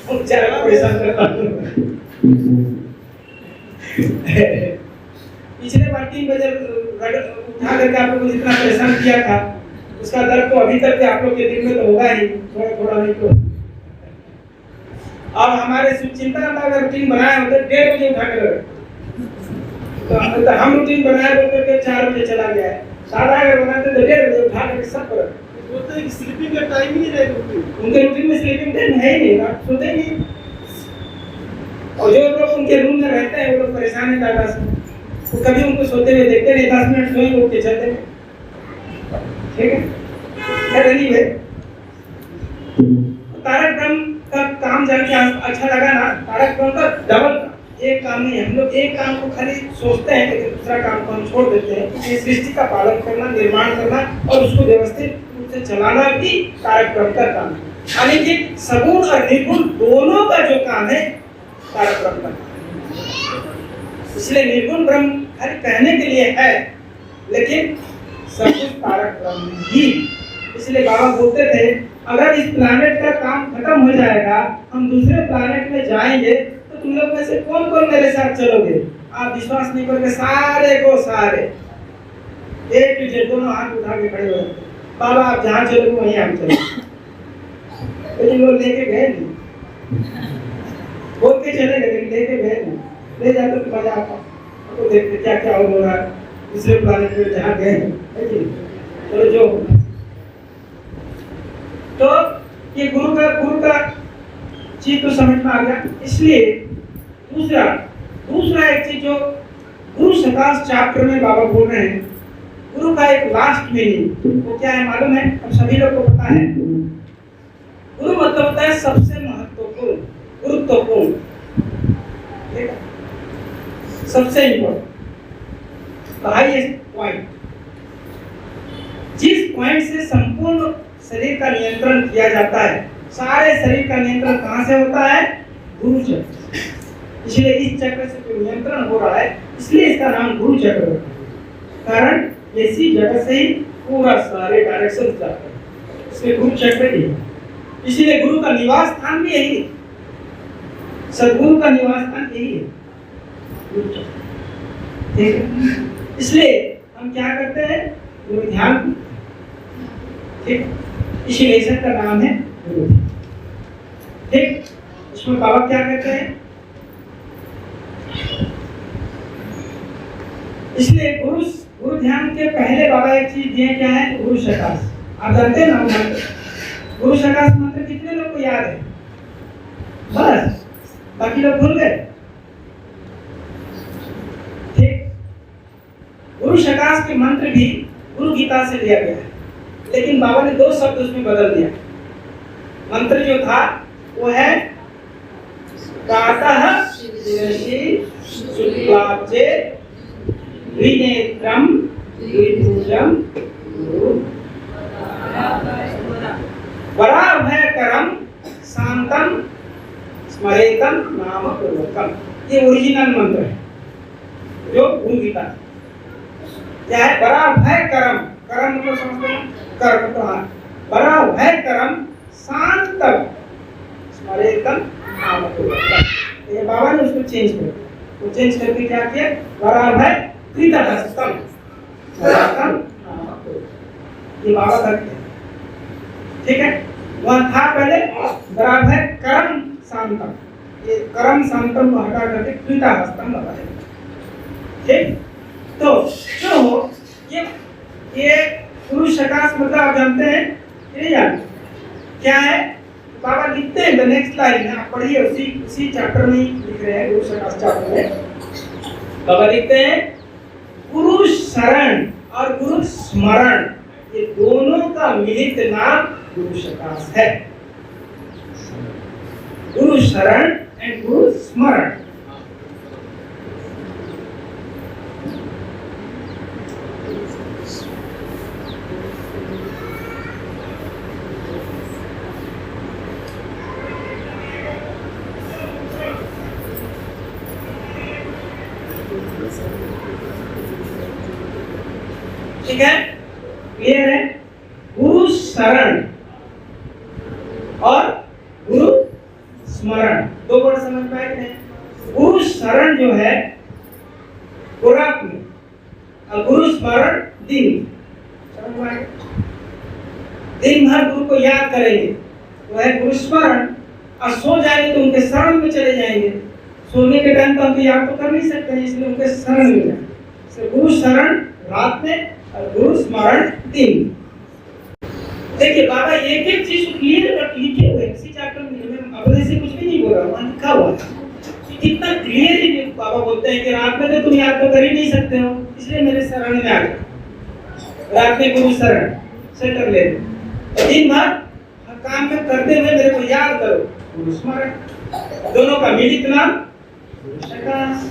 बेचारा परेशान करता हूँ। पिछले बार 3 बजे उठा करके आप लोगों को जितना परेशान किया था उसका दर्द तो अभी तक भी आप लोग के दिल में तो होगा ही, थोड़ा थोड़ा नहीं तो। अब हमारे सुचिंतन अगर रूटीन बनाए होते 1:30 बजे उठा कर, तो हम रूटीन बनाए बोलते थे 4 बजे चला गया है। सारा अगर बनाते तो 1:30 बजे उठा करके सब पर बोलते हैं कि स्लीपिंग का टाइम ही नहीं रहेगा। उनके रूटीन में स्लीपिंग टाइम है ही नहीं, आप सोते नहीं। और जो लोग उनके रूम में रहते हैं वो लोग परेशान है दादा से, वो कभी उनको सोते हुए देखते नहीं, 10 मिनट सोए उठ के चलते हैं। ठीक है, खैर एनीवे, तारक ब्रह्म का काम जान के अच्छा लगा ना? तारक ब्रह्म का डबल एक काम नहीं है। हम लोग एक काम को खाली सोचते हैं लेकिन दूसरा काम को हम छोड़ देते हैं। इस सृष्टि का पालन करना, निर्माण करना और उसको व्यवस्थित रूप से चलाना भी तारक ब्रह्म का काम है। यानी कि सगुण और निर्गुण दोनों का जो काम है तारक ब्रह्म का काम है। इसलिए निर्गुण ब्रह्म खाली कहने के लिए है, लेकिन सब कुछ तारक ब्रह्म ही। इसलिए बाबा बोलते थे अगर इस प्लैनेट का काम खत्म हो जाएगा, हम दूसरे प्लैनेट में जाएंगे, तो तुम लोग में से कौन कौन मेरे साथ चलोगे? आप विश्वास नहीं करोगे, सारे को सारे A to Z दोनों हाथ उठा के खड़े हो जाते, बाबा आप जहाँ चलोगे वहीं हम चलेंगे। लेकिन वो लेके गए नहीं, बोल के चले गए लेकिन लेके गए नहीं। ले जाते तो मजा आता, तो देखते क्या क्या हो रहा है दूसरे प्लैनेट पे जहाँ गए हैं। चलो जो तो ये गुरु का चीज तो समझ में आ गया। इसलिए दूसरा एक चीज जो गुरु सकाश चैप्टर में बाबा बोल रहे हैं, गुरु का एक लास्ट मीनिंग वो क्या है मालूम है? हम सभी लोग को पता है, गुरु मतलब होता है सबसे महत्वपूर्ण, गुरुत्वपूर्ण, ठीक है, सबसे इम्पोर्टेंट, हाईएस्ट पॉइंट, जिस पॉइंट से संपूर्ण शरीर का नियंत्रण किया जाता है। सारे शरीर का नियंत्रण कहाँ से होता है? गुरु चक्र। इसलिए इस चक्र से जो नियंत्रण हो रहा है, इसलिए इसका नाम गुरु चक्र है। कारण इसी जगह से ही पूरा सारे डायरेक्शन जाता है, इसलिए गुरु चक्र ही है। इसीलिए गुरु का निवास स्थान भी यही है, सदगुरु का निवास स्थान यही है, गुरु चक्र, ठीक है। इसलिए हम क्या करते हैं? गुरु ध्यान, ठीक, इसीलिए इसका नाम है गुरु, ठीक। इसमें बाबा क्या कहते हैं? इसलिए गुरु ध्यान के पहले बाबा एक चीज दिए, क्या है? गुरु सकाश। आप जानते हैं ना मंत्र, गुरु सकाश मंत्र कितने लोग को याद है? बस, बाकी लोग भूल गए, ठीक। गुरु सकाश के मंत्र भी गुरु गीता से लिया गया है, लेकिन बाबा ने 2 शब्द उसमें बदल दिया। मंत्र जो था वो है प्रातः शिरसि शुक्लाब्जे द्विनेत्रम द्विभुजं वराभयकरं शांतं स्मरेतं नाम पूर्वकम। ये ओरिजिनल मंत्र है जो गुरु गीता क्या है? वराभयकरम, करम मतलब समझते हैं, कर्म तो हाँ, वराभयकरम शांतं स्मरेतं नाम पूर्वकम। ये बाबा ने उसको चेंज कर दिया, वो चेंज करके क्या किया? वराभय कृतहस्तम स्मरेतं नाम पूर्वकम। ये बाबा करते हैं, ठीक है। वहाँ था पहले वराभय करम शांतम, ये करम शांतम को हटा करके कृतहस्तम लगाया, ठीक। तो जो हो ये गुरु सकाश मतलब आप जानते हैं ये जानते क्या है? बाबा लिखते हैं नेक्स्ट लाइन में, आप पढ़िए, उसी चैप्टर में ही लिख रहे हैं, गुरु सकाश चैप्टर में बाबा लिखते हैं गुरु शरण और गुरु स्मरण, ये दोनों का मिलित नाम गुरु सकाश है। गुरु शरण एंड गुरु स्मरण। ठीक है, क्लियर है? गुरु शरण और गुरु स्मरण, 2 वर्ड समझ में आए नहीं? गुरु शरण जो है वो रात में, और गुरु स्मरण दिन, समझ में आए? दिन भर गुरु को याद करेंगे वो है गुरु स्मरण, और सो जाएंगे तो उनके शरण में चले जाएंगे। सोने के टाइम तो हम याद तो कर नहीं सकते हैं, इसलिए उनके शरण में जाए। गुरु शरण रात में और गुरु स्मरण दिन। देखिए बाबा एक एक चीज क्लियर लिखे हुए इसी चैप्टर में, अपने से कुछ भी नहीं बोल रहा, वहां लिखा हुआ है। कितना क्लियरली बाबा बोलते हैं कि रात में तो तुम याद तो कर ही नहीं सकते हो, इसलिए मेरे शरण में आ गए। रात में गुरु शरण से कर ले, दिन भर काम में करते हुए मेरे को याद करो, गुरु स्मरण। दोनों का मिलित नाम गुरु सकाश।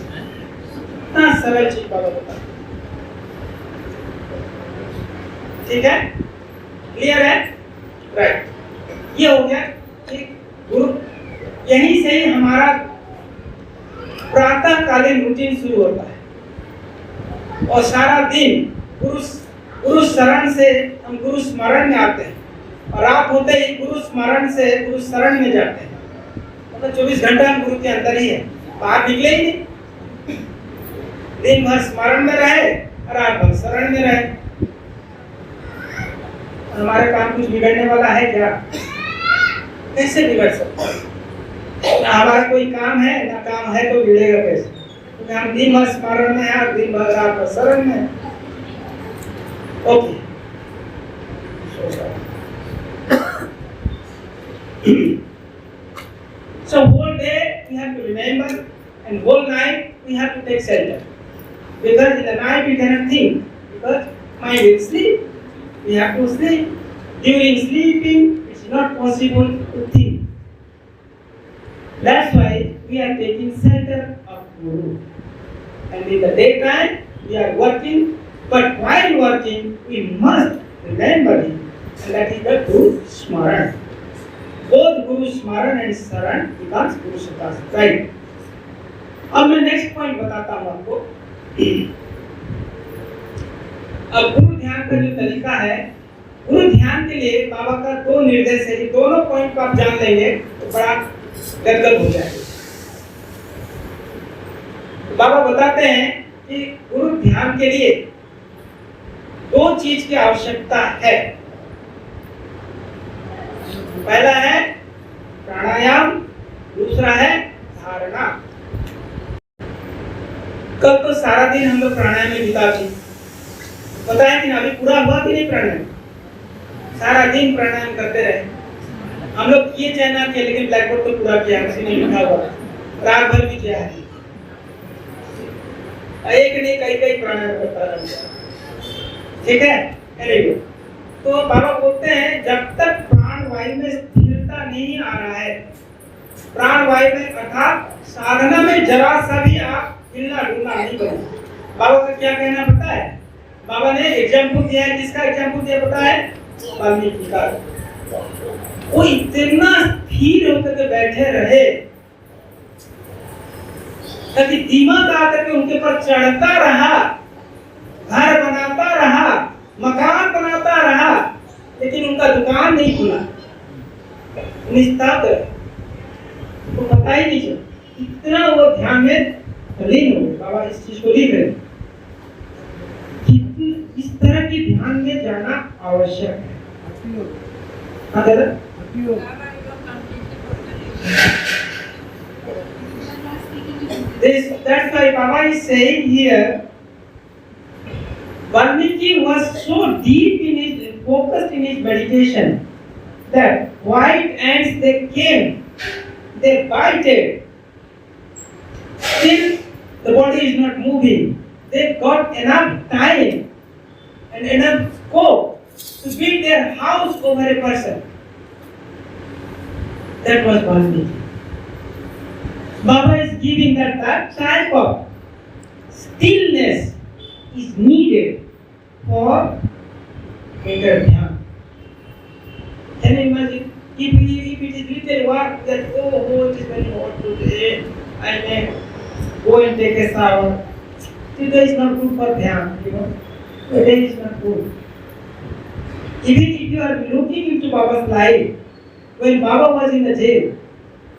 इतना सरल चीज बाबा बता, ठीक है, क्लियर है? राइट, ये हो गया, ठीक। गुरु यहीं से ही हमारा प्रातः कालीन रूटीन शुरू होता है और सारा दिन गुरु शरण से हम गुरु स्मरण में आते हैं। और आप होते ही गुरु स्मरण से गुरु शरण में जाते हैं, मतलब 24 घंटा हम गुरु के अंदर ही है, बाहर निकले ही नहीं। दिन भर स्मरण में रहे और रात भर शरण में रहे। हमारा काम कुछ बिगड़ने वाला है क्या? कैसे बिगड़ सकता है? ना हमारा कोई काम है ना काम है तो बिगड़ेगा कैसे? क्योंकि हम दिन भर स्मरण में है और दिन भर रात भर शरण में है। Okay, so whole day we have to remember and whole night we have to take shelter, because in the night we cannot think, because mind will sleep. We have to sleep. During sleeping it's not possible to think. That's why we are taking shelter of Guru. And in the daytime we are working, but while working we must remember him, and that is the Guru Smaran. Both Guru Smaran and Saran becomes Guru Satas, right? अब मैं next point बताता हूँ आपको। अब गुरु ध्यान का जो तरीका है, गुरु ध्यान के लिए बाबा का 2 निर्देश है। दोनों पॉइंट को आप जान लेंगे तो बड़ा गदगद हो जाएगा। बाबा बताते हैं कि गुरु ध्यान के लिए 2 चीज की आवश्यकता है। पहला है प्राणायाम, दूसरा है धारणा। कल तो सारा दिन हम लोग प्राणायाम में बिता दिए, पता है कि अभी पूरा हुआ कि नहीं प्राणायाम? सारा दिन प्राणायाम करते रहे हम लोग, किए चाहे ना किए, लेकिन ब्लैक बोर्ड तो पूरा किया, किसी ने लिखा हुआ, रात भर भी किया है। एक नहीं कई प्राणायाम करता रहा, ठीक है? Very good. तो बाबा बोलते हैं जब तक प्राण वायु में स्थिरता नहीं आ रहा है, प्राण वायु में अर्थात साधना में जरा सा भी आप हिलना डुलना नहीं करें। बाबा का क्या कहना पता है? बाबा ने एग्जाम्पल दिया है, किसका एग्जाम्पल दिया पता है? वाल्मीकि का। वो इतना स्थिर होकर के बैठे रहे ताकि दिमाग आकर के उनके पर चढ़ता रहा, घर बनाता रहा, मकान बनाता रहा, लेकिन उनका दुकान नहीं खुला, निस्तार तो पता ही नहीं चला। इतना वो ध्यान में लीन हो गए। बाबा इस चीज को लिख रहे हैं, इस तरह की ध्यान में जाना आवश्यक है। That's why Baba is saying here, Valmiki was so deep in his, focused in his meditation, that white ants they came, they bited, still the body is not moving. They got enough time and enough scope to build their house over a person. That was Valmiki. Baba is giving that type of stillness is needed for better dhyan. Can you imagine if it is little work that it is very hot today, I may go and take a shower. Today is not good for dhyan, you know. Today is not good. Even if you are looking into Baba's life, when Baba was in the jail,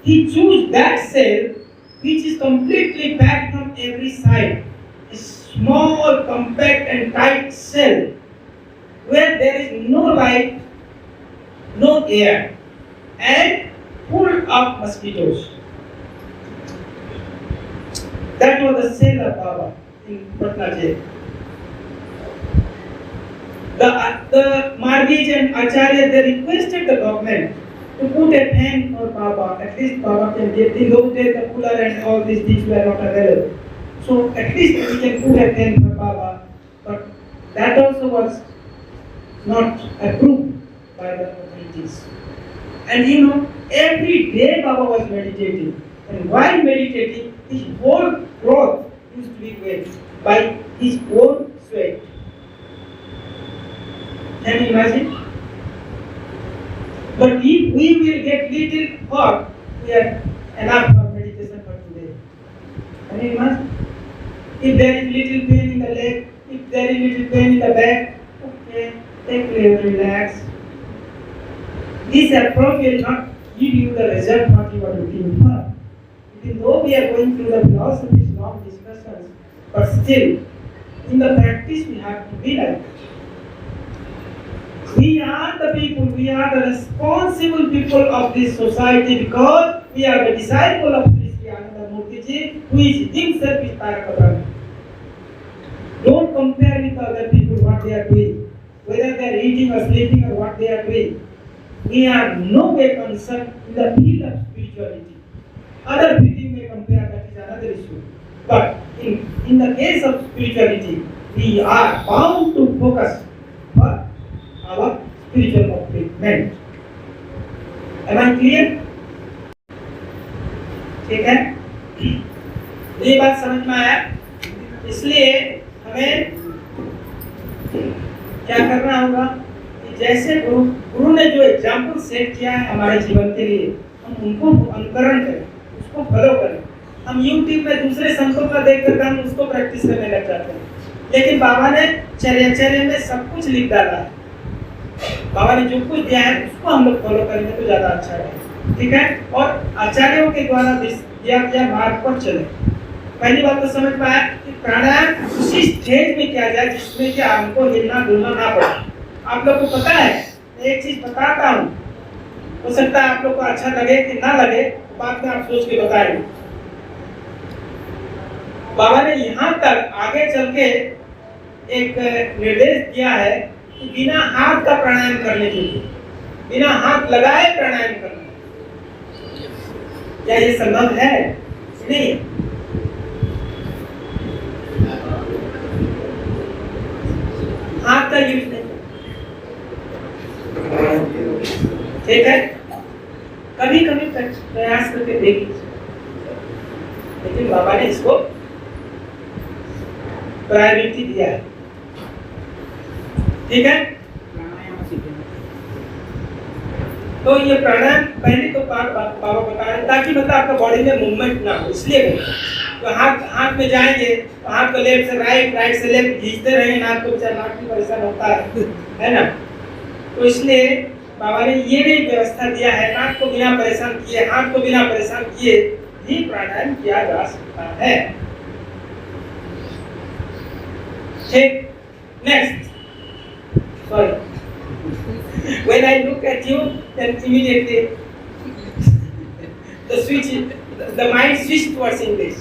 he chose that cell which is completely packed from every side. A small, compact and tight cell where there is no light, no air and full of mosquitoes. That was the cell of Baba in Patna jail. The Margij and Acharya, they requested the government to put a fan for Baba. At least Baba can get, in those days the cooler and all these things were not available. So at least we can put a fan for Baba. But that also was not approved by the authorities. And you know, every day Baba was meditating. And while meditating, his whole cloth used to be wet by his own sweat. Can you imagine? But if we will get little hot, we are enough for meditation for today. Can you imagine? If there is little pain in the leg, if there is little pain in the back, okay, take care, relax. This approach will not give you the result what you are looking for. Even though we are going through the philosophy's long discussions, but still, in the practice we have to be like that. We are the people, we are the responsible people of this society because we are the disciple of Sri Ananda Murthy Ji, who is himself is Tarak Brahma. Don't compare with other people what they are doing, whether they are eating or sleeping or what they are doing. We are no way concerned in the field of spirituality. Other people may compare, that is another issue. But in the case of spirituality, we are bound to focus on our spiritual upliftment. Am I clear? ठीक है? ये बात समझ में आया? इसलिए हमें क्या करना होगा कि जैसे गुरु ने जो एग्जाम्पल सेट किया है हमारे जीवन के लिए, हम उनको अनुकरण करें, उसको फॉलो करें। हम YouTube में दूसरे संतों का देख कर हम उसको प्रैक्टिस करने लग जाते हैं, लेकिन बाबा ने चर्या में सब कुछ लिख डाला है। बाबा ने जो कुछ दिया है उसको हम लोग फॉलो करेंगे तो ज्यादा अच्छा रहेगा, ठीक है? और आचार्यों के द्वारा दिया गया मार्ग पर चले। पहली बात तो समझ में आया कि प्राणायाम उसी स्टेज में किया जाए जिसमें कि हमको हिलना डुलना ना पड़े। आप लोग को पता है, एक चीज बताता हूँ, हो सकता है आप लोग को अच्छा लगे कि ना लगे, बाद में आप सोच के बताएंगे। बाबा ने यहाँ तक आगे चल के एक निर्देश दिया है कि बिना हाथ का प्राणायाम करने के लिए, बिना हाथ लगाए प्राणायाम करना। क्या ये संभव है? नहीं। हाथ का यूज नहीं, ठीक है? कभी कभी प्रयास करके देखिए, लेकिन बाबा ने इसको प्रायोरिटी दिया है, ठीक है? तो ये प्राणायाम पहले तो बाबा बता रहे ताकि मतलब आपका बॉडी में मूवमेंट ना हो, इसलिए तो हाथ में जाएंगे तो हाथ को लेफ्ट से राइट से लेफ्ट खींचते रहेंगे, नाक को नाक भी परेशान होता है ना? तो इसलिए बाबा ने ये भी व्यवस्था दिया है, नाक को बिना परेशान किए, हाथ को बिना परेशान किए भी प्राणायाम किया जा सकता है। ठीक, next, sorry, when I look at you, then immediately the mind switch towards English,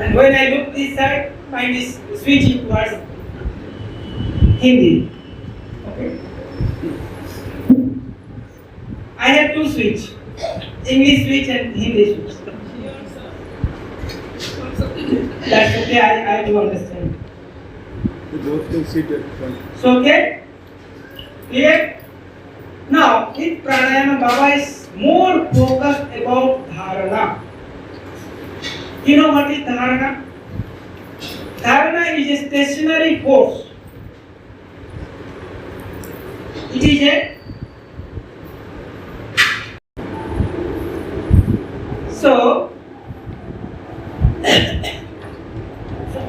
and when I look this side, mind is switching towards Hindi. Okay. I have two switch, English switch and Hindi switch. That's okay. I do understand. Both can sit at front. So okay. Clear? Now, in pranayama, Baba is more focused about dharana. You know what is dharana? Dharana is a stationary force. It is a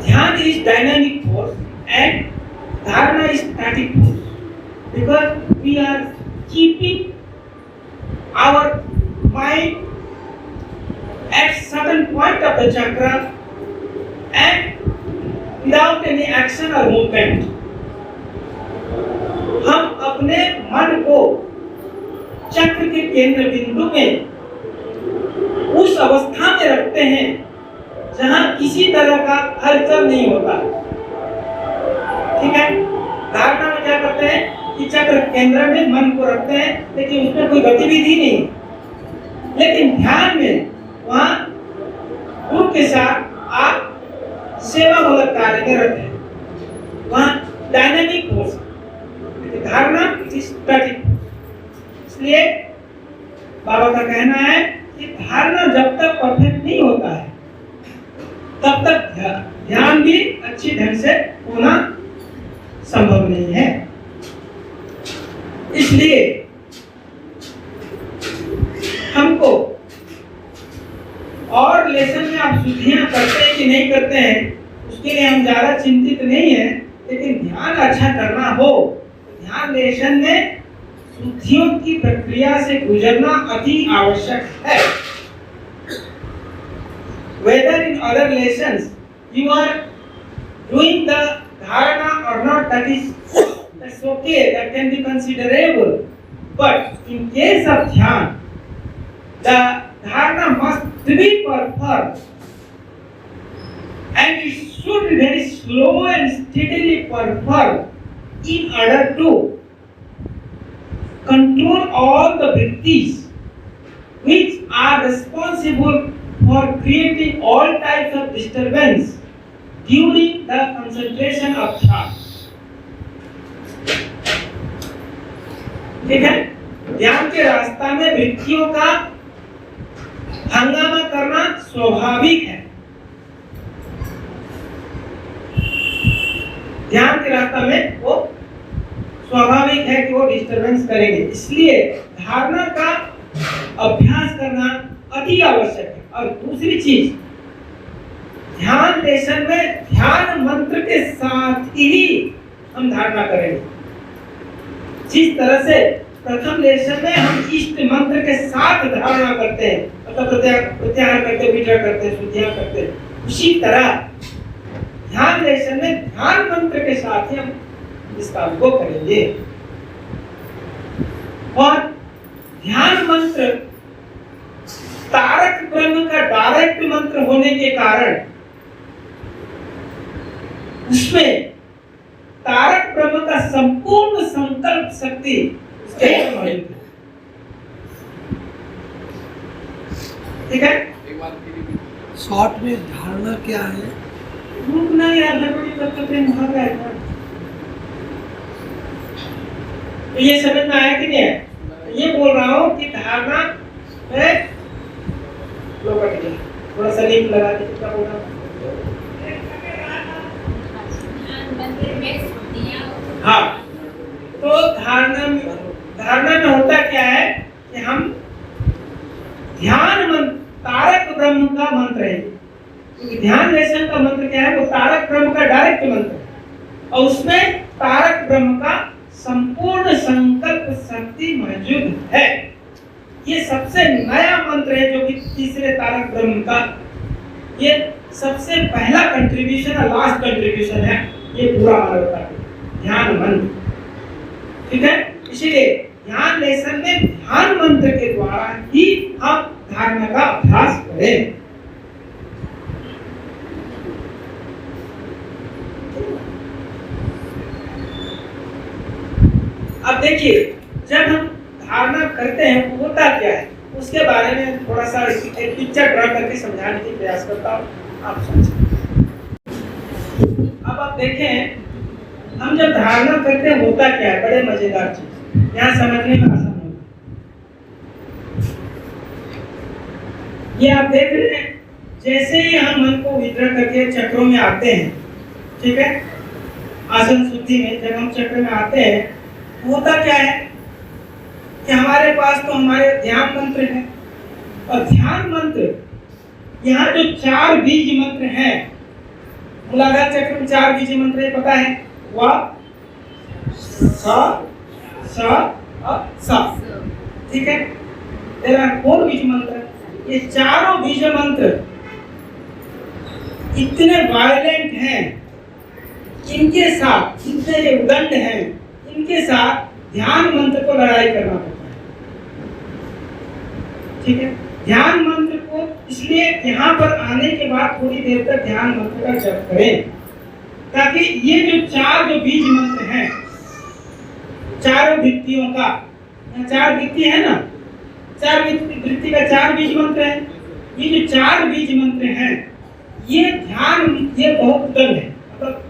Dhyan is dynamic force and dharana is static force. Because we are keeping our mind at certain point of the chakra and without any action or movement. हम अपने मन को चक्र के केंद्र बिंदु में उस अवस्था में रखते हैं जहां किसी तरह का हलचल नहीं होता। ठीक है? धारणा में क्या करते हैं कि चक्र केंद्र में मन को रखते हैं, लेकिन उसमें कोई गतिविधि नहीं। लेकिन ध्यान में वहां गुरु के साथ आप सेवा मूलक कार्य में रहते हैं, वहां डायनेमिक हो सकते, धारणा स्टैटिक। इसलिए बाबा का कहना है कि धारणा जब तक परफेक्ट नहीं होता है तब तक ध्यान भी अच्छी ढंग से होना संभव नहीं है। इसलिए हमको और लेसन में आप शुद्धियां करते हैं कि नहीं करते हैं उसके लिए हम ज्यादा चिंतित नहीं है, लेकिन ध्यान अच्छा करना हो ध्यान लेसन में शुद्धियों की प्रक्रिया से गुजरना अति आवश्यक है। Whether in other relations you are doing the dharana or not, that's okay, that can be considerable. But in case of dhyan, the dharana must be performed, and it should be very slow and steadily performed in order to control all the vrittis which are responsible for creating all types of disturbance during the concentration of thought. ठीक है, ध्यान के रास्ता में वृत्तियों का हंगामा करना स्वाभाविक है। ध्यान के रास्ता में वो स्वाभाविक है कि वो डिस्टरबेंस करेंगे, इसलिए धारणा का अभ्यास करना अति आवश्यक है। और दूसरी चीज, ध्यान लेशन में ध्यान मंत्र के साथ ही हम धारणा करेंगे। जिस तरह से प्रथम लेशन में हम इष्ट मंत्र के साथ धारणा करते हैं, मतलब प्रत्याहार करते, विड्रा करते, शुद्धियां करते हैं, उसी तरह ध्यान लेशन में ध्यान मंत्र के साथ ही हम इस काम को करेंगे। और ध्यान मंत्र तारक ब्रह्म का डायरेक्ट मंत्र होने के कारण उसमें तारक ब्रह्म का संपूर्ण संकल्प शक्ति उसके अंदर मौजूद है। ठीक है, शॉर्ट में धारणा क्या है? रुकना यार, गड़बड़ी करते प्रेम भाग रहा है। तो ये समझ में आया कि नहीं है? ये बोल रहा हूँ कि धारणा है, थोड़ा सा लिंक लगा के कितना बोल रहा हूँ। हाँ, तो धारणा में होता क्या है कि हम ध्यान मंत्र, तारक ब्रह्म का मंत्र है, क्योंकि ध्यान लेशन का मंत्र क्या है, वो तारक ब्रह्म का डायरेक्ट मंत्र है, और उसमें तारक ब्रह्म का संपूर्ण संकल्प शक्ति मौजूद है। ये सबसे नया मंत्र है जो कि तीसरे तारक ब्रह्म का, ये सबसे पहला कंट्रीब्यूशन और लास्ट कंट्रीब्यूशन है ये पूरा मानवता का ध्यान मंत्र। ठीक है, इसीलिए ध्यान लेशन में ध्यान मंत्र के द्वारा ही हम धारणा का अभ्यास करें। अब देखिए, जब हम धारणा करते हैं होता क्या है, उसके बारे में थोड़ा सा एक पिक्चर ड्रा करके समझाने की प्रयास करता हूँ, आप समझें। अब आप देखें, हम जब धारणा करते हैं होता क्या है, बड़े मजेदार चीज, यहाँ समझने में आसान होगा। ये आप देख रहे हैं, जैसे ही हम मन को विड्रा करके चक्रों में आते हैं, ठीक है, आसन शुद्धि में जब हम चक्र में आते हैं, होता क्या है कि हमारे पास तो हमारे ध्यान मंत्र है, और ध्यान मंत्र यहाँ जो 4 बीज मंत्र हैं, मूलाधार चक्र में 4 बीज मंत्र है, पता है, वा, सा, सा और सा। ठीक है, देयर आर 4 बीज मंत्र। ये चारों बीज मंत्र इतने वायलेंट हैं, इनके साथ इतने उदंड हैं, इनके साथ ध्यान मंत्र को लड़ाई करना पड़ता है। ठीक है, ध्यान मंत्र को, इसलिए यहाँ पर आने के बाद थोड़ी देर तक ध्यान मंत्र का जप करें, ताकि ये जो 4 जो बीज मंत्र हैं, चारों वृत्तियों का, 4 वृत्ति है ना, 4 वृत्ति का 4 बीज मंत्र है। ये जो 4 बीज मंत्र हैं, ये ध्यान, ये बहुत उदंड है, मतलब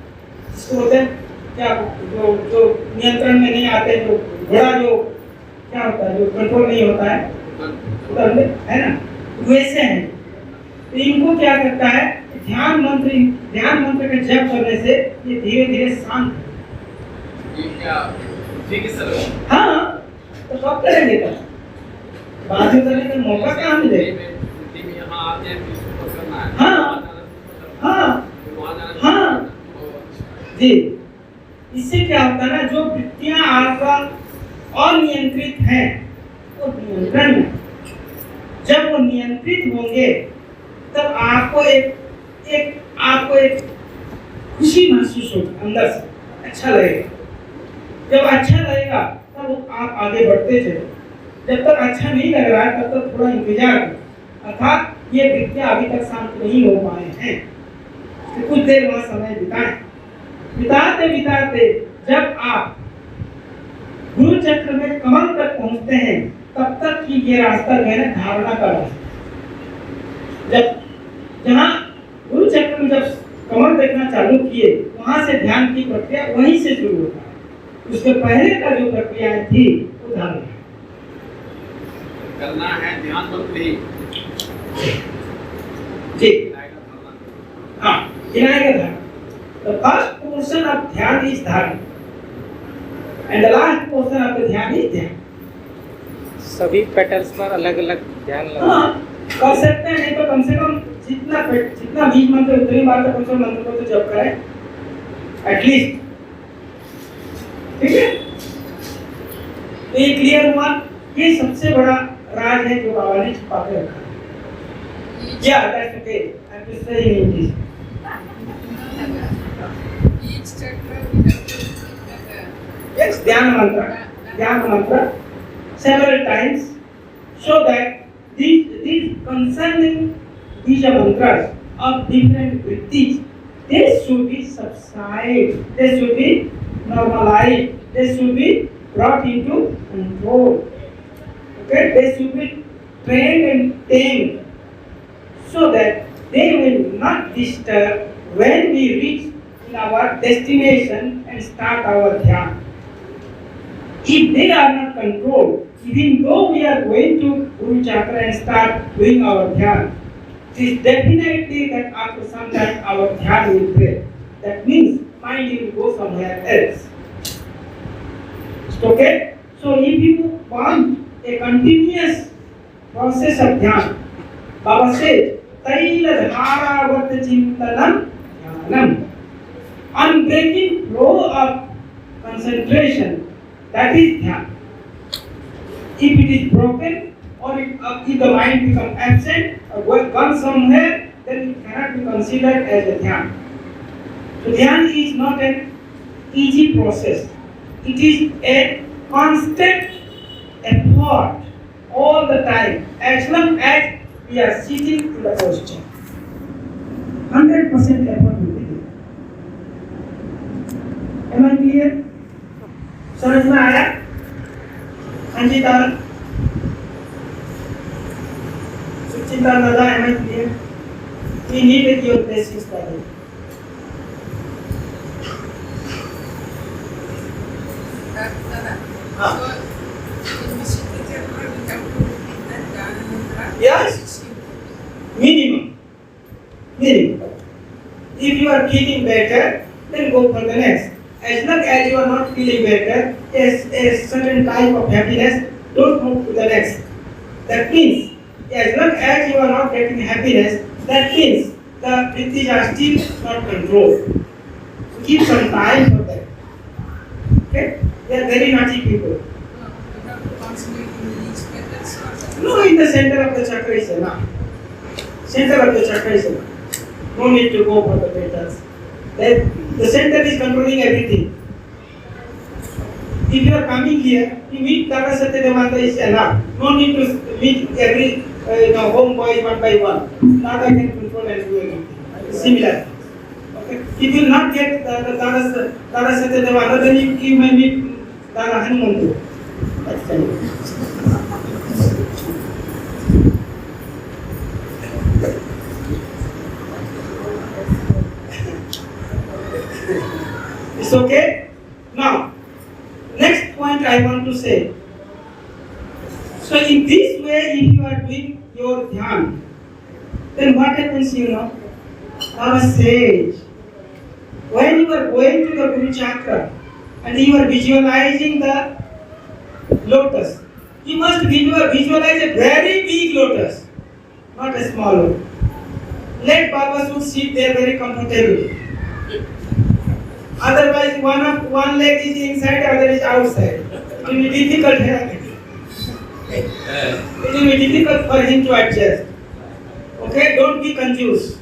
इसको बोलते हैं क्या, जो नियंत्रण में नहीं आते, जो घोड़ा जो क्या होता है, जो कंट्रोल नहीं होता है, उदंड है ना, वैसे हैं। तो इनको क्या करता है, ध्यान मंत्र का जप करने से ये धीरे धीरे शांत। ये क्या ठीक है सर? हाँ, तो कब करेंगे, तब बात करने का मौका कहाँ मिलेगा? यहाँ आते हैं तो इसको करना है। हाँ हाँ हाँ जी, इससे क्या होता है ना, जो वृत्तियां आपका अनियंत्रित हैं वो नियंत्रण में। जब वो नियंत्रित होंगे तब आपको एक खुशी महसूस होगी अंदर से, अच्छा लगेगा। जब अच्छा लगेगा तब आप आगे बढ़ते चले। जब तक अच्छा नहीं लग रहा है तब तक थोड़ा इंतजार करो, अर्थात ये विद्या अभी तक शांत नहीं हो पाए हैं तो कुछ देर वहां समय बिताएं। बिताते बिताते जब आप गुरु चक्र में कमल तक पहुंचते हैं तब तक कि ये रास्ता जो है ना धारणा का रास्ता। जब जहाँ गुरु चक्र में जब कमल देखना चालू किए वहां से ध्यान की प्रक्रिया वहीं से शुरू होता है। उसके पहले का जो प्रक्रिया थी वो धारणा करना है, ध्यान मंत्र ही जी हाँ गिनाएगा ध्यान। The first portion of ध्यान is धारणा and the last portion of the ध्यान is ध्यान। सभी पेटल्स पर अलग अलग ध्यान लगा। हाँ कर सकते हैं, नहीं तो कम से कम जितना बीज मंत्र उतनी बार तक कम मंत्र को तो जप करें एटलीस्ट। ठीक है, तो ये क्लियर हुआ। ये सबसे बड़ा राज है जो बाबा ने छुपा के रखा है। Yeah, that's okay. I'm just saying English. Each chakra we have to Yes, ध्यान मंत्र several times so that these concerning these mantras of different vrittis, they should be subside, they should be normalized, they should be brought into control. Okay, they should be trained and tamed so that they will not disturb when we reach in our destination and start our dhyan. If they are not controlled, even though we are going to Guru Chakra and start doing our dhyan, it is definitely that after some time our dhyan will break. That means mind will go somewhere else. Okay? So if you want a continuous process of dhyan, Baba says, Taila dharavat chintanam dhyanam. Unbreaking flow of concentration, that is dhyan. If it is broken or if the mind becomes absent or gone somewhere, then it cannot be considered as a dhyan. So dhyan is not an easy process. It is a constant effort all the time, as long as we are sitting in the posture. 100% effort will be there. Am I clear? समझ में आया? हाँ जी तारा सुचिंता दादा, am I clear? We needed your blessings, Father. in Vishita chakra we have to repeat that Dhyana mantra. Yes. Minimum. If you are feeling better, then go for the next. As long as you are not feeling better, a certain type of happiness, don't move to the next. That means, as long as you are not getting happiness, that means the vrittis are still not controlled. Give some time for that. Okay? They are very naughty people. No, we have to concentrate in each petals or No, in the center of the chakra is enough. Center of the chakra is enough. No need to go for the petals. The center is controlling everything. If you are coming here, you meet Tata Satyadevananda is enough. No need to meet every home boys one by one. Tata can control and do everything. Similar. Okay. If you will not get Tata Satyadevananda, then you may meet Tata Hanumantu. That's fine. It's okay? Now, next point I want to say. So in this way, if you are doing your dhyan, then what happens, Our sage, when you are going to the Guru Chakra and you are visualizing the lotus, you must visualize a very big lotus, not a small one. Let Baba should sit there very comfortably. Otherwise, one leg is inside, other is outside. It will be difficult here. It will be difficult for him to adjust. Okay, don't be confused.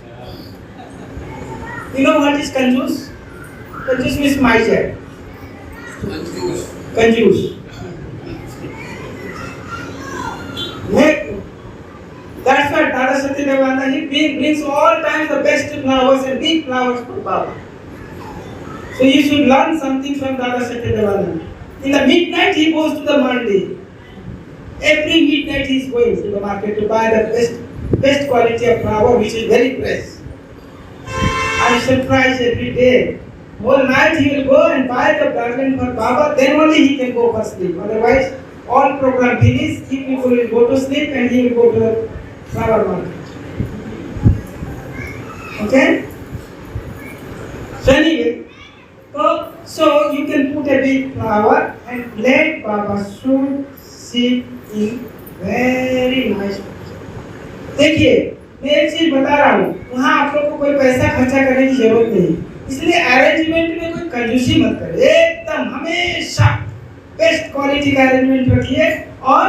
You know what is confused? Confused means miser. Confused. That's why Dada Satyadevananda, he brings all times the best flowers and big flowers for Baba. So you should learn something from Dada Satyadevananda. In the midnight he goes to the mandi. Every midnight he is going to the market to buy the best quality of flower which is very fresh. I am surprised every day. Whole night he will go and buy the garland for Baba, then only he can go for sleep. Otherwise, all program finished, he people will go to sleep and he will go to the flower market. Okay? So anyway, so you can put a big flower and let Baba should sit in very nice position. देखिए, मैं एक चीज बता रहा हूँ, वहाँ आप लोग को कोई पैसा खर्चा करने की जरूरत नहीं, इसलिए अरेंजमेंट में कोई कंजूसी मत करो, एकदम हमेशा बेस्ट क्वालिटी का अरेंजमेंट रखिए और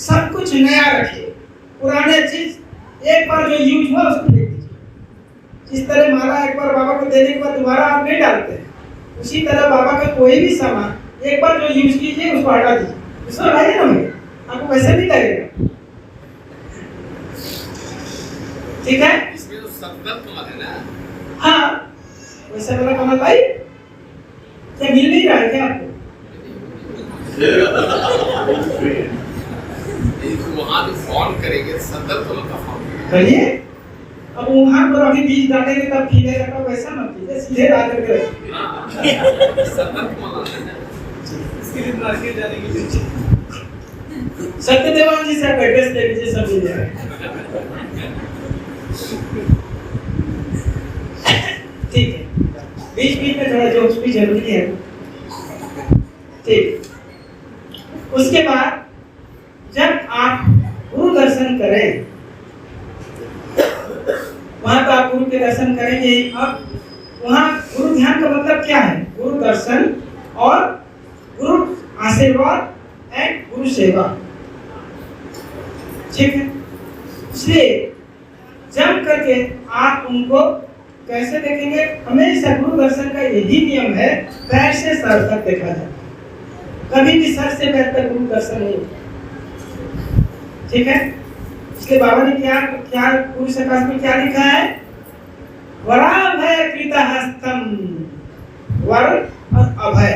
सब कुछ नया रखिए। पुराने चीज एक बार जो यूज हुआ उसको फेंक दीजिए। जिस तरह माला एक बार बाबा को देने के बाद दोबारा आप नहीं डालते हैं, उसी तरह बाबा का कोई भी सामान एक बार जो यूज कीजिए उसको हटा दीजिए, उसको हटाइए ना, आपको पैसा नहीं लगेगा। ठीक है? इसमें तो संकल्प कमल है ना। हाँ, वैसा वाला कमल भाई क्या मिल नहीं रहा है क्या आपको? वहाँ जो फॉर्म करेंगे संकल्प कमल का फॉर्म करिए। अब वहाँ पर अभी बीज डालेंगे तब खिलेगा, तो वैसा मत कीजिए, सीधे डाल करके रखिए। संकल्प कमल है ना। इसके लिए मार्केट जाने की जरूरत है। सत्यदेवान जी से आप एड्रेस दे दीजिए, सब मिल जाएगा। ठीक है, बीच बीच में थोड़ा जोक्स भी जरूरी है। ठीक, उसके बाद जब आप गुरु दर्शन करें, वहां तो आप गुरु के दर्शन करेंगे। अब वहां गुरु ध्यान का मतलब क्या है? गुरु दर्शन और गुरु आशीर्वाद एंड गुरु सेवा। ठीक है, इसलिए जम करके आप उनको कैसे देखेंगे? हमेशा गुरु दर्शन का यही नियम है, पैर से सर तक देखा जाए, कभी भी सर से पैर तक गुरु दर्शन नहीं होता। ठीक है, इसलिए बाबा ने क्या गुरु सकाश में क्या लिखा है? वराभय कृतहस्तम, वर और अभय,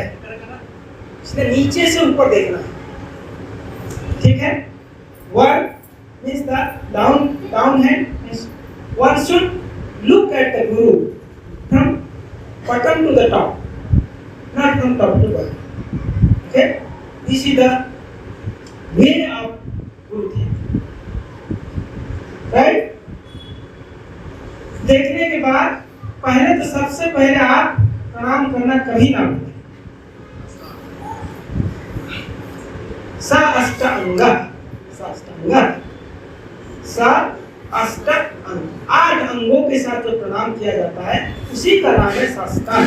इसलिए नीचे से ऊपर देखना है। ठीक है, वर means the down hand. One should look at the guru from bottom to the top, not from top to bottom. Okay, this is the way of guru ध्यान, right? देखने के बाद पहले तो सबसे पहले आप प्रणाम करना कभी ना भूलें। सा अष्टांगा, अष्ट अंग, 8 अंगों के साथ जो प्रणाम किया जाता है उसी का नाम है साष्टांग।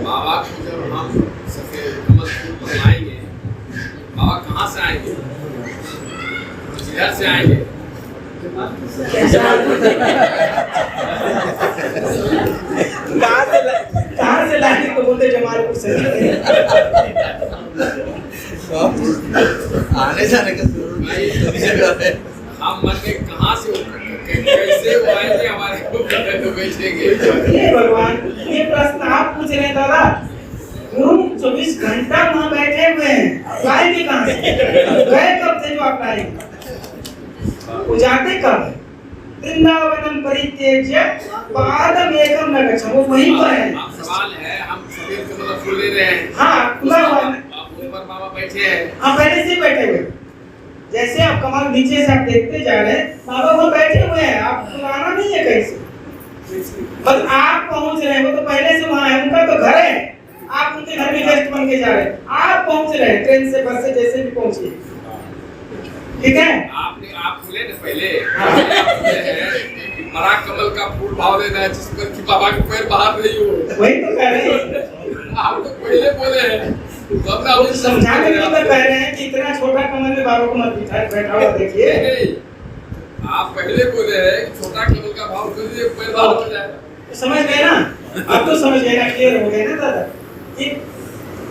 बाबा को जब हम सफेद कमल फूल पर लाएंगे, बाबा कहाँ से आएंगे? इधर से आएंगे। कहाँ से लाएंगे तो बोलते जमालपुर से। आने जाने का हम मन में कहाँ से कैसे वो आएंगे हमारे को बेचेंगे? ये भगवान, ये प्रश्न आप पूछ रहे हैं दादा। गुरु 24 घंटा वहाँ बैठे हुए हैं, आएंगे कहाँ से? गए कब थे जो आप आएंगे? वो जाते कब है? वृंदावनम परित्यज्य पादम एकम न गच्छामि, वो वहीं पर है। सवाल है, हम सफेद कमल फूल ले रहे हैं। हाँ, खुला हुआ है। ऊपर बाबा बैठे हैं। हाँ, पहले से बैठे हुए। जैसे आप कमल नीचे से आप देखते जा रहे हैं, बाबा वो बैठे हुए हैं, आप बुलाना नहीं है कहीं से, बस आप पहुंच रहे हैं। वो तो पहले से वहाँ है, उनका तो घर है, आप उनके घर में गेस्ट बन के जा रहे हैं। आप पहुंच रहे हैं ट्रेन से, बस से, जैसे भी पहुंचे। ठीक है, आप खुले ना पहले, बड़ा कमल का फूल भाव लेना है जिस पर कि बाबा के पैर बाहर नहीं हो। वही तो कह रहे हैं, आप तो पहले बोले हैं तो अब ना वो समझाने के लिए तो कह रहे हैं कि इतना छोटा कमल में बाबा को मत बिठाए, बैठा हुआ देखिए। नहीं, आप पहले बोले हैं कि छोटा कमल का भाव कर दीजिए पैर बाहर हो जाए। समझ गए ना, अब तो समझ गए ना, क्लियर हो गए ना दादा कि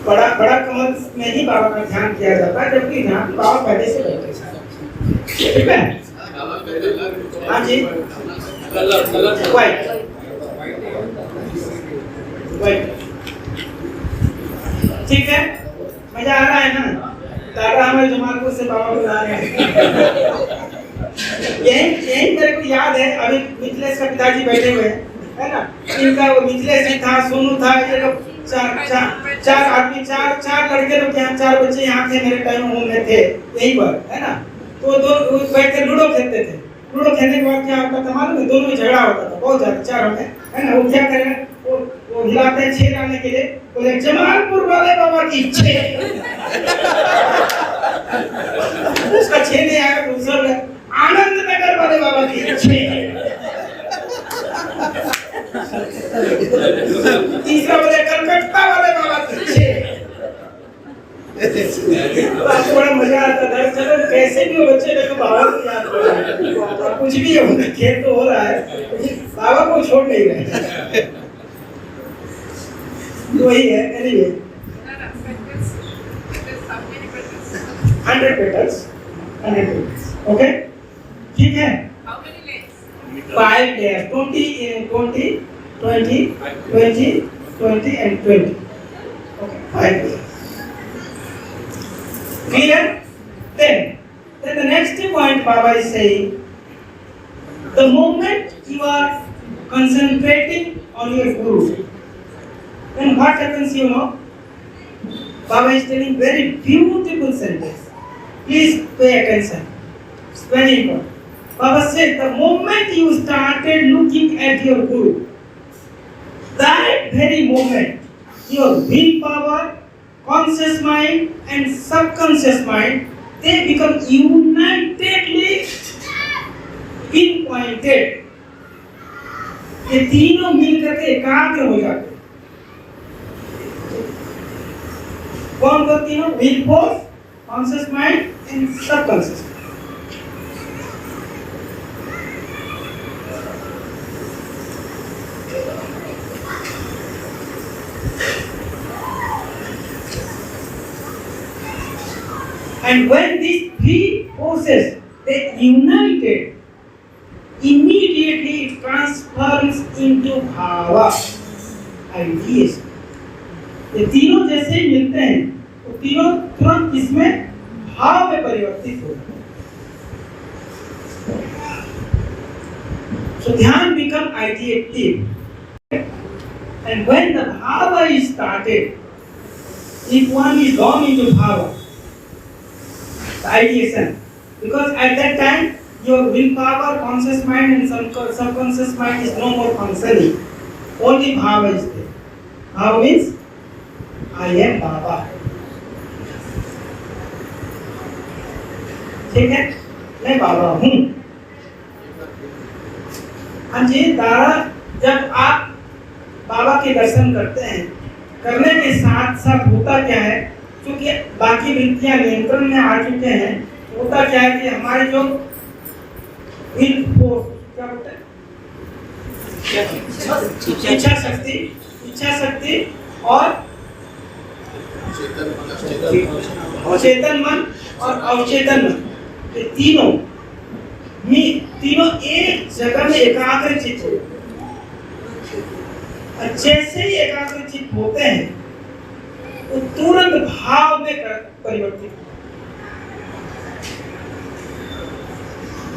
बड़ा बड़ा कमल में ही बाबा का ध्यान किया जाता है, जबकि ध्यान बाबा पहले से बैठे हैं। ठीक है, हाँ जी, वाइट वाइट, ठीक है, मजा आ रहा है ना। दादा हमारे जमालपुर से बाबा बुला रहे हैं। यही मेरे को याद है, अभी मिथिलेश का पिताजी बैठे हुए हैं, है ना, इनका वो मिथिलेश जी था, सोनू था, ये लोग चार आदमी, चार लड़के लोग यहाँ, 4 बच्चे यहाँ थे मेरे टाइम होम में थे यहीं पर, है ना। तो दो बैठ के लूडो खेलते थे। लूडो खेलने के बाद क्या होता था मालूम है, दोनों में झगड़ा होता था बहुत ज्यादा, चारों में, है ना। वो क्या करें, वो हिलाते हैं 6 लाने के लिए, बोले जमालपुर वाले बाबा की 6। उसका 6 नहीं आया, दूसरा आनंद नगर वाले बाबा की 6। तीसरा बोले कलकत्ता वाले बाबा की 6। आपको बड़ा मजा आता था। चलो कैसे भी हो बच्चे, देखो बाबा को याद करो, कुछ भी हो, खेल तो हो रहा है, बाबा को छोड़ नहीं रहे। वही है, एनीवे 100 petals, ओके, ठीक है। 5 layers, 20 and 20, okay, 5 layers. Clear? Then the next point Baba is saying, the moment you are concentrating on your Guru, then what happens, you know? Baba is telling very beautiful sentence. Please pay attention. It's very important. Baba said, the moment you started looking at your Guru, that very moment, your willpower, conscious mind and subconscious mind, they become unitedly pinpointed. ये तीनों मिलकर के एकाग्र हो जाते हैं। कौन कौन तीनों? Will force, conscious mind and subconscious. And when these 3 forces they united, immediately it transforms into bhava, ideas. ये तीनों जैसे ही मिलते हैं, तो तीनों तुरंत इसमें भाव में परिवर्तित होते हैं। So ध्यान become ideative, and when the bhava is started, if one is gone into bhava, the ideation, because at that time your willpower, conscious mind and subconscious mind is no more functioning, only bhava is there. Bhava means I am Baba. ठीक है, मैं बाबा हूँ। हाँ जी, दादा, जब आप बाबा के दर्शन करते हैं, करने के साथ साथ होता क्या है, क्योंकि बाकी वृत्तियां नियंत्रण में आ चुके हैं, होता क्या है कि हमारे जो विल फोर्स, क्या बोलते हैं, इच्छा शक्ति और चेतन मन और अवचेतन मन, ये तीनों एक जगह में एकाग्रचित हो। जैसे ही एकाग्रचित होते हैं, वो तुरंत भाव में परिवर्तित,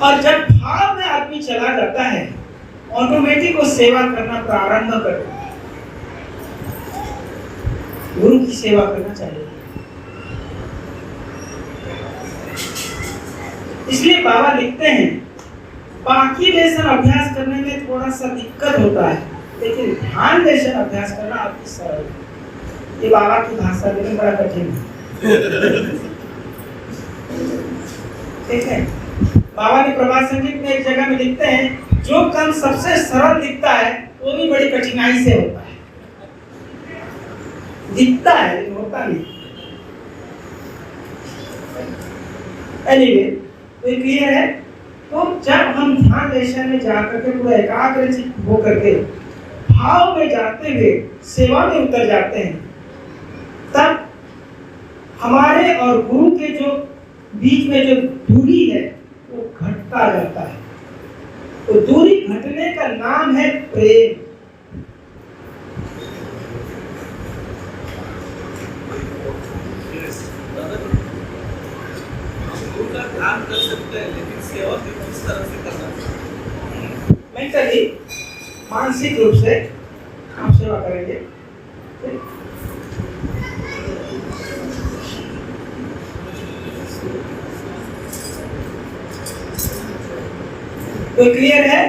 और जब भाव में आदमी चला जाता है, ऑटोमेटिक वो सेवा करना प्रारंभ कर देता है। गुरु की सेवा करना चाहिए। इसलिए बाबा लिखते हैं, बाकी लेसन अभ्यास करने में थोड़ा सा दिक्कत होता है, लेकिन ध्यान लेसन अभ्यास करना आपकी सरल है। ये बाबा की भाषा में बड़ा कठिन है। ठीक है, बाबा ने प्रभात संगीत में एक जगह में लिखते हैं, जो काम सबसे सरल दिखता है वो भी बड़ी कठिनाई से होता है। दिखता है लेकिन होता नहीं। एनीवे, तो ये क्लियर है। तो जब हम ध्यान दर्शन में जाकर के पूरा एकाग्रचित होकर के भाव में जाते हुए सेवा में उतर जाते हैं, तब हमारे और गुरु के जो बीच में जो दूरी है वो घटता जाता है। तो दूरी घटने का नाम है प्रेम। ध्यान कर सकते हैं, लेकिन सेवा भी किस तरह से करना है? मेंटली, मानसिक रूप से हम सेवा करेंगे। तो क्लियर है?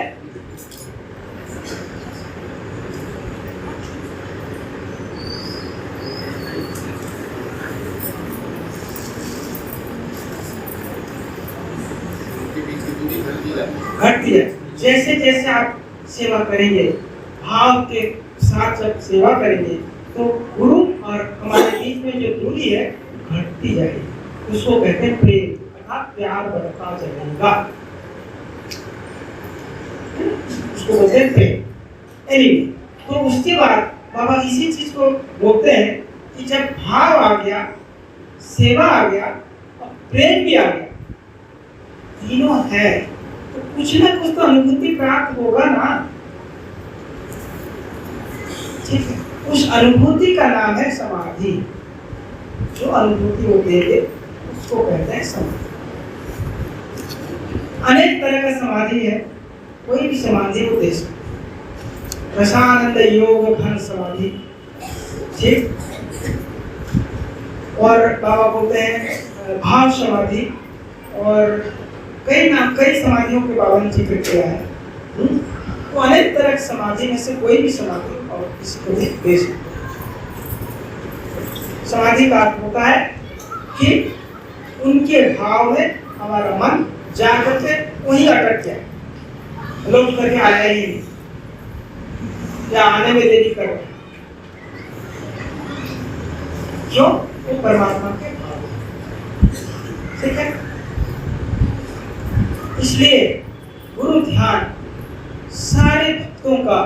घटती है। जैसे जैसे आप सेवा करेंगे, भाव के साथ जब सेवा करेंगे, तो गुरु और हमारे बीच में जो दूरी है घटती जाएगी। उसको कहते हैं प्रेम, अर्थात प्यार बढ़ता जाएगा। उसको कहते हैं प्रेम। एनीवे, तो उसके बाद बाबा इसी चीज को बोलते हैं कि जब भाव आ गया, सेवा आ गया और प्रेम भी आ गया, तीनों है, तो कुछ ना कुछ तो अनुभूति प्राप्त होगा ना। ठीक है, उस अनुभूति का नाम है समाधि। जो अनुभूति वो देंगे उसको कहते हैं समाधि। अनेक तरह का समाधि है, कोई भी समाधि वो दे सकते। रसानंद योग घन समाधि, ठीक, और बाबा बोलते हैं भाव समाधि, और कई समाधियों के बाबा ने जिक्र किया है। तो अनेक तरह की समाधि में से कोई भी समाधि और किसी को भी दे सकते। समाधि का अर्थ होता है कि उनके भाव में हमारा मन जाकर के वहीं अटक जाए, लौट करके आया ही नहीं, या आने में देरी कर रहे। क्यों? वो परमात्मा के भाव, ठीक है। इसलिए गुरु ध्यान सारे भक्तों का,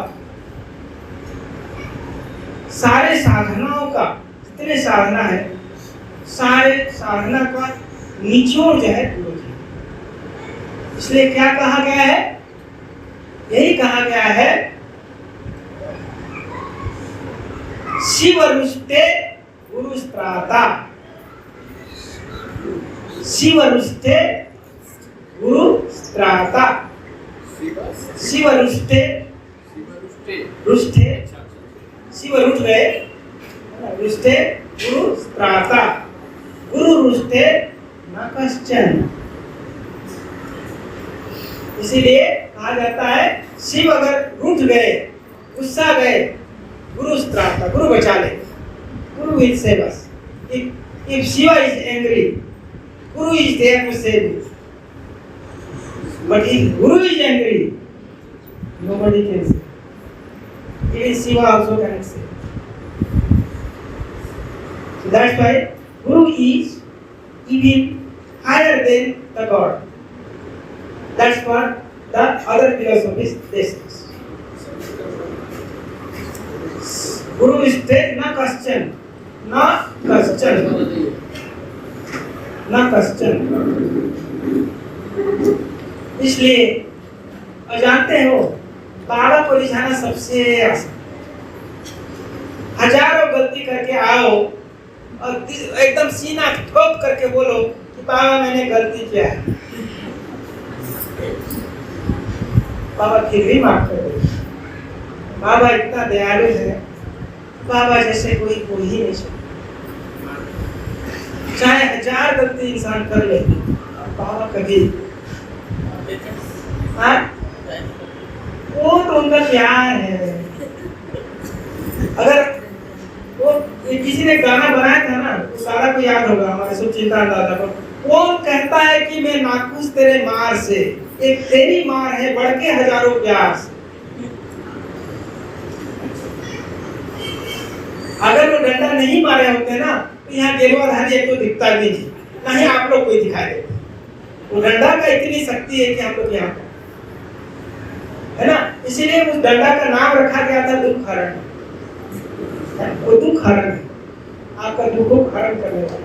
सारे साधनाओं का, जितने साधना है, सारे साधना का निचोड़ जो है गुरु ध्यान। इसलिए क्या कहा गया है? यही कहा गया है, शिव रुष्टे गुरु स्त्राता। शिव रुष्टे गुरु स्त्राता। शिव रुष्टे, रुष्टे, शिव रुष्ट गए, रुष्टे गुरु स्त्राता। गुरु रुष्टे न कश्चन। इसीलिए कहा जाता है, शिव अगर रूठ गए, गुस्सा गए, गुरु स्त्राता, गुरु बचा ले। गुरु will save us. If Shiva is angry, Guru is there to save you. But if Guru is angry, nobody can save. Even Shiva also cannot save. So that's why Guru is even higher than the God. That's what the other philosophies says. Guru is there, na question, na question, na question. इसलिए जानते हो, बाबा को रिझाना सबसे आसान। हजारों गलती करके आओ और एकदम सीना ठोक करके बोलो कि बाबा मैंने गलती किया है, बाबा फिर भी माफ कर दे। बाबा इतना दयालु है, बाबा जैसे कोई ही नहीं सकता। चाहे 1000 गलती इंसान कर ले, बाबा कभी, हाँ, वो तो उनका प्यार है। अगर वो किसी ने गाना बनाया था ना, तो सारा को याद होगा, हमारे सुचिंता दादा को कौन कहता है कि मैं नाखुश तेरे मार से, एक तेरी मार है बढ़ के हजारों प्यार से। अगर वो डंडा नहीं मारे होते ना तो यहाँ गेरुआधारी एक तो दिखता भी नहीं, ना ही आप लोग कोई दिखाई देते। वो डंडा का इतनी शक्ति है कि हम लोग यहाँ है ना, इसीलिए उस डंडा का नाम रखा गया था दुख हरण। वो दुख हरण है, आपका दुख को हरण करने वाला।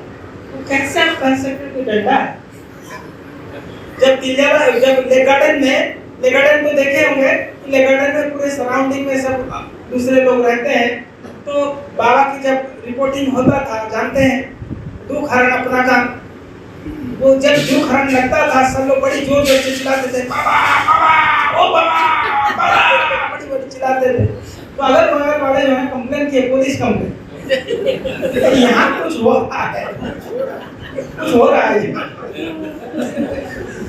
तो कैसे आप कह सकते कि डंडा है? जब लेगार्डन को देखे होंगे, लेगार्डन में पूरे सराउंडिंग में सब दूसरे लोग रहते हैं, तो बाबा की जब रिपोर्टिंग होता था, जानते हैं दुख हरण अपना काम, वो जब दुख हरण लगता था सब लोग बड़ी जोर जोर से चिल्लाते थे, बाबा बाबा ओ बाबा बाबा, बड़ी बड़ी चिल्लाते थे। तो अगर बगल वाले जो है कंप्लेन किए, पुलिस कंप्लेन, यहाँ कुछ हो रहा है, कुछ हो रहा है,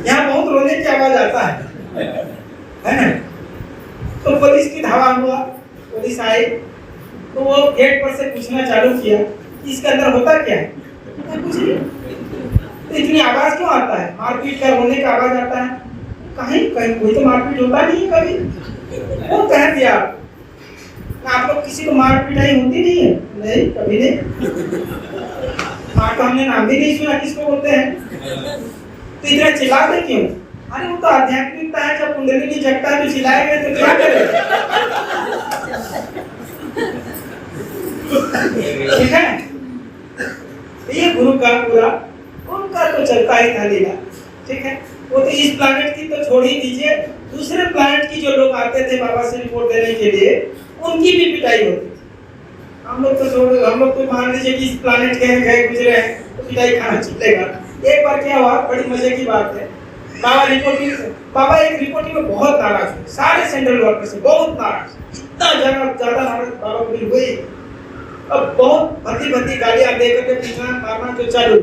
यहाँ बहुत रोने की आवाज आता है ना। तो पुलिस की धावा हुआ, पुलिस आई तो वो गेट पर से पूछना चालू किया कि इसके अंदर होता क्या है। कुछ नहीं, तो इतनी आवाज क्यों आता है? मारपीट का रोने का आवाज आता है? कहीं कहीं कोई तो मारपीट होता नहीं है कभी। वो कह दिया आप लोग किसी को मारपीट नहीं होती नहीं है? नहीं, कभी नहीं। मार का हमने नाम भी नहीं सुना किसको बोलते हैं। तो इतना चिल्लाते क्यों? अरे वो तो आध्यात्मिकता है, जब कुंडलिनी जगता है तो चिल्लाएंगे तो क्या करें? ठीक है, ये गुरु का पूरा उनका तो चलता ही था लीला। ठीक है, वो तो इस प्लैनेट की तो छोड़ ही दीजिए, दूसरे प्लैनेट की जो लोग आते थे बाबा से रिपोर्ट देने के लिए, उनकी भी पिटाई होती थी। हम लोग तो मान लीजिए कि इस प्लैनेट के गए गुजरे हैं तो पिटाई खाना चलेगा। एक बार क्या हुआ, बड़ी मजे की बात है, बाबा एक रिपोर्टिंग में बहुत नाराज हुए, सारे सेंट्रल वर्कर से बहुत नाराज, इतना ज्यादा नाराज बाबा को हुई। अब बहुत भद्दी गालियां दे करके पीछा मारना जो चालू।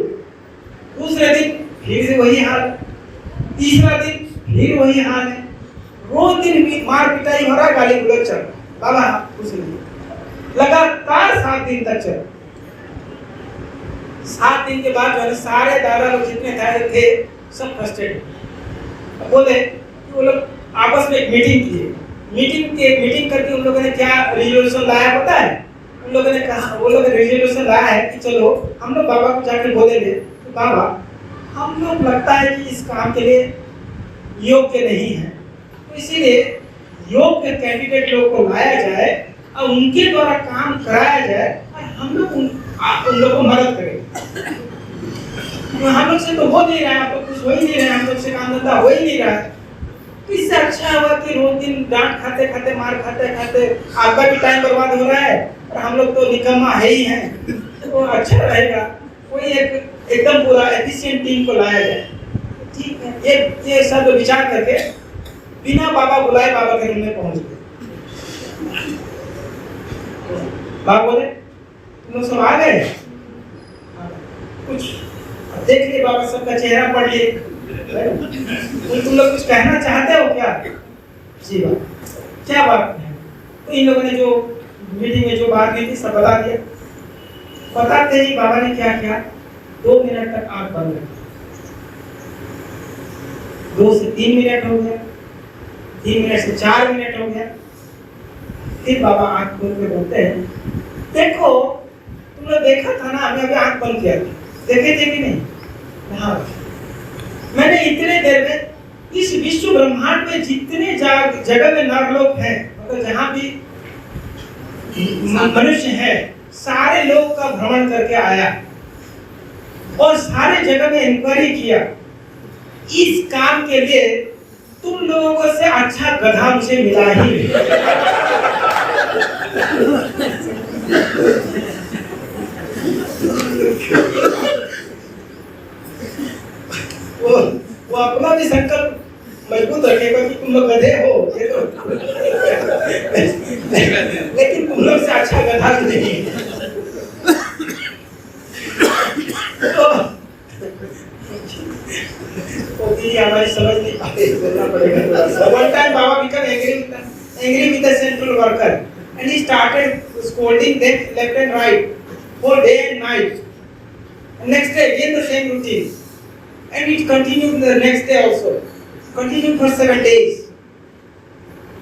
दूसरे दिन फिर से वही हाल, तीसरा दिन फिर वही हाल है, रोज दिन मार पिटाई हो रहा, गाली गलौज चल रहा। बाबा कुछ नहीं, लगातार 7 दिन तक चला। 7 दिन के बाद जो सारे दादा लोग जितने थे सब फ्रस्ट्रेटेड, बोले कि वो लोग आपस में एक मीटिंग किए। मीटिंग करके उन लोगों ने क्या रिजोल्यूशन लाया पता है? उन लोगों ने कहा, वो लोग रिजोल्यूशन लाया है कि चलो हम लोग बाबा को जाकर बोलेंगे तो बाबा हम लोग लगता है कि इस काम के लिए योग्य नहीं है, तो इसीलिए योग्य कैंडिडेट लोगों को लाया जाए और उनके द्वारा काम कराया जाए और हम लोग उन लोगों को मदद करें। हम लोग से तो हो नहीं रहा है, आप लोग कुछ हो ही नहीं रहे, हम लोग से काम धंधा हो ही नहीं रहा है। तो इससे अच्छा हुआ कि रोज दिन डांट खाते खाते मार खाते आपका भी टाइम बर्बाद हो रहा है और हम लोग तो निकम्मा है ही हैं, तो अच्छा रहेगा कोई एकदम पूरा एफिशिएंट टीम को लाया जाए। ठीक है, ये सब विचार करके बिना बाबा बुलाए बाबा के रूम में पहुंच गए। बाबा बोले तुम लोग सब आ गए? कुछ देख लिए बाबा, सबका चेहरा पढ़ लिए, तुम लोग कुछ कहना चाहते हो क्या? जी बात, क्या बात है? तो इन लोगों ने जो मीटिंग में जो बात की थी सब बता दिया। बताते ही बाबा ने क्या किया, 2 मिनट तक आंख बंद रखी, 2 से 3 मिनट हो गया, 3 मिनट से 4 मिनट हो गया, फिर बाबा आंख खोल के बोलते हैं, देखो तुम लोग देखा था ना, हमें अभी आंख बंद किया, देखे थे कि नहीं? हाँ, मैंने इतने देर में इस विश्व ब्रह्मांड में जितने जगह में नरलोक हैं, मतलब जहाँ भी मनुष्य है, सारे लोग का भ्रमण करके आया और सारे जगह में इंक्वायरी किया। इस काम के लिए तुम लोगों को से अच्छा गधा मुझे मिला ही नहीं। वो अपना भी संकल्प मजबूत रखेगा कि तुम लोग गधे हो, ये तो लेकिन तुम लोग से अच्छा गधा भी नहीं है। तो ये हमारी समझ नहीं पाते, बोलना पड़ेगा थोड़ा सा। One time Baba became angry with the central worker and he started scolding them left and right for day and night. Next day again the same routine. and it continued the next day also. Continued for 7 days.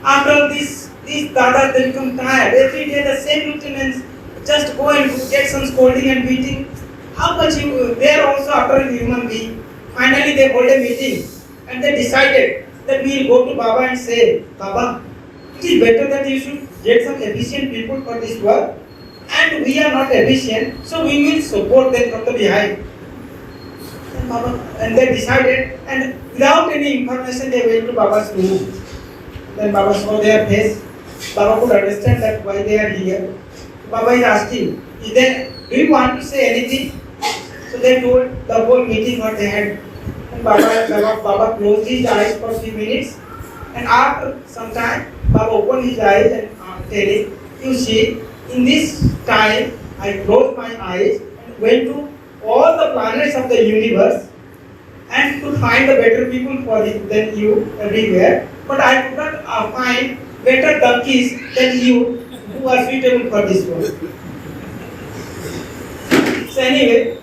After these dadas, they become tired. Every day the same lieutenants just go and get some scolding and beating. How much they are also after a human being. Finally they hold a meeting and they decided that we will go to Baba and say, Baba, it is better that you should get some efficient people for this work, and we are not efficient, so we will support them from the behind. And they decided, and without any information they went to Baba's room. Then Baba saw their face. Baba could understand that why they are here. Baba is asking, do you want to say anything? So they told the whole meeting what they had. And Baba closed his eyes for 3 minutes, and after some time Baba opened his eyes and telling, you see, in this time I closed my eyes and went to all the planets of the universe and to find the better people for it than you everywhere, but I could not find better donkeys than you who are suitable for this work. So anyway,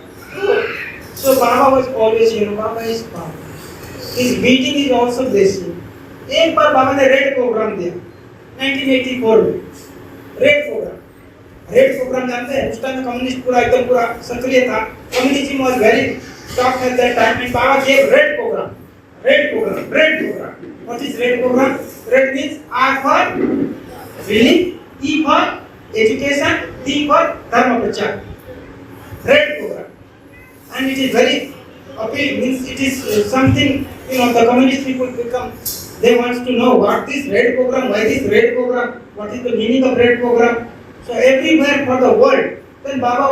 so Baba was always, Baba is Baba. His meeting is also blessing. एक बार बाबा ने red programme दिया 1984 में. Red programme जानते हैं? उस time communist पूरा एकदम पूरा सक्रिय था. Communism was very top at that time, and बाबा gave red programme. What is red program? Red means R for relief, E for education, D for dharma prachar. Red program, and it is very appealing. Means it is something, the communist people become. They want to know what is red program, why this red program, what is the meaning of red program. So everywhere for the world. Then Baba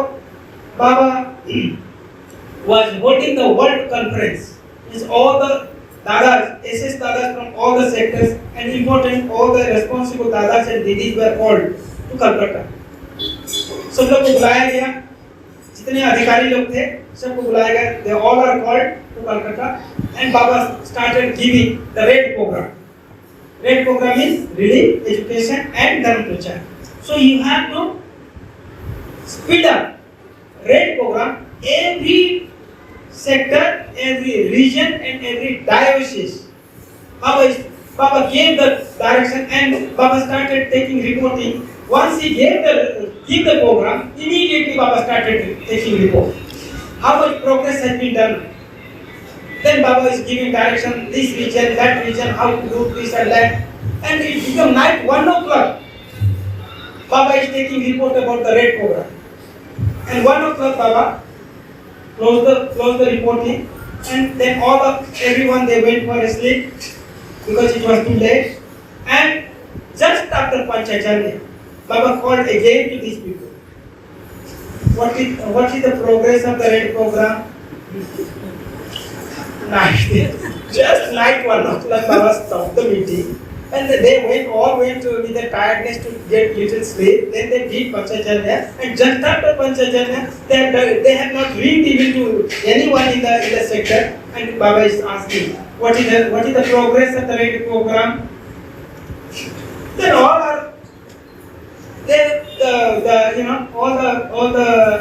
was holding the world conference. Means all the dadas, SS dadas from all the sectors, and important all the responsible dadas and didis were called to Calcutta. सब लोग को बुलाया गया, जितने अधिकारी लोग थे सबको बुलाया गया. They all are called to Calcutta, and Baba started giving the red program. Red program is relief, education, and dharma prachar. So you have to speed up red program. Every sector, every region, and every diocese. Baba gave the direction, and Baba started taking reporting. Once he gave the program, immediately Baba started taking report. How much progress has been done? Then Baba is giving direction, this region, that region, how to do this and that. And it became night 1 o'clock. Baba is taking report about the red program. And 1 o'clock Baba closed the reporting, and then everyone they went for a sleep because it was too late. And just after Panchajanya, Baba called again to these people. What is the progress of the red program? Night. Just night 1 o'clock Baba stopped the meeting, and they all went with the tiredness to get little sleep. Then they did Panchajanya, and just after Panchajanya, they have not read even to anyone in the sector. And Baba is asking, what is the progress of the red program? Then all the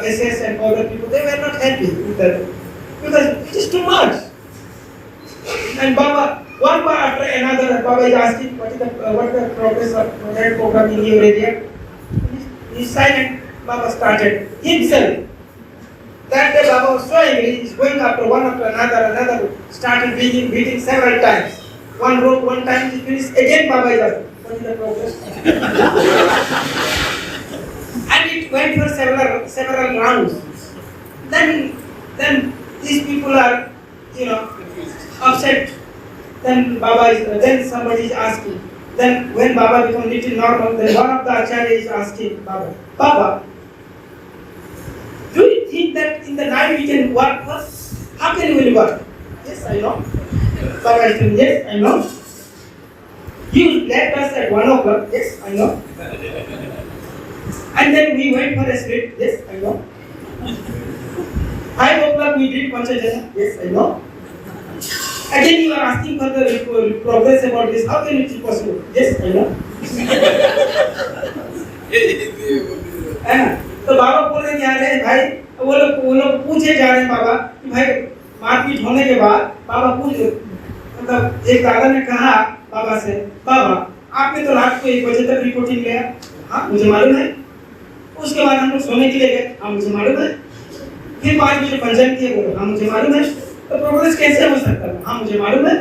SS and all the people, they were not happy with that because it is too much. And Baba, one bar after another, Baba is asking, what is the progress of red program in your area? He is silent. Baba started himself. That day Baba was so angry, he is going after one after another, started beating several times. One rope, one time he finished, again Baba is asking, what is the progress? And it went for several rounds. Then these people are, upset. Then somebody is asking. Then when Baba becomes little normal, then one of the acharya is asking Baba, do you think that in the night we can work first? How can we work? Yes, I know. Baba is saying, yes, I know. You left us at 1 o'clock. Yes, I know. And then we went for a sleep. Yes, I know. 5 o'clock we did Panchajanya. Yes, I know. Again you are asking for the progress about this. How can it be possible? Yes, I know. तो बाबा बोल रहे हैं भाई, वो लोग पूछे जा रहे हैं बाबा कि भाई मारपीट होने के बाद बाबा पूछ, मतलब एक दादा ने कहा बाबा से, बाबा आपने तो रात को 1 बजे तक रिपोर्टिंग लिया। हाँ मुझे मालूम है। उसके बाद हम लोग सोने के लिए गए। हाँ मुझे मालूम है। फिर 5 बजे पंचायत किए, बोलो हाँ मुझे मालूम है। तो प्रोग्रेस कैसे हो सकता है? हाँ मुझे मालूम है।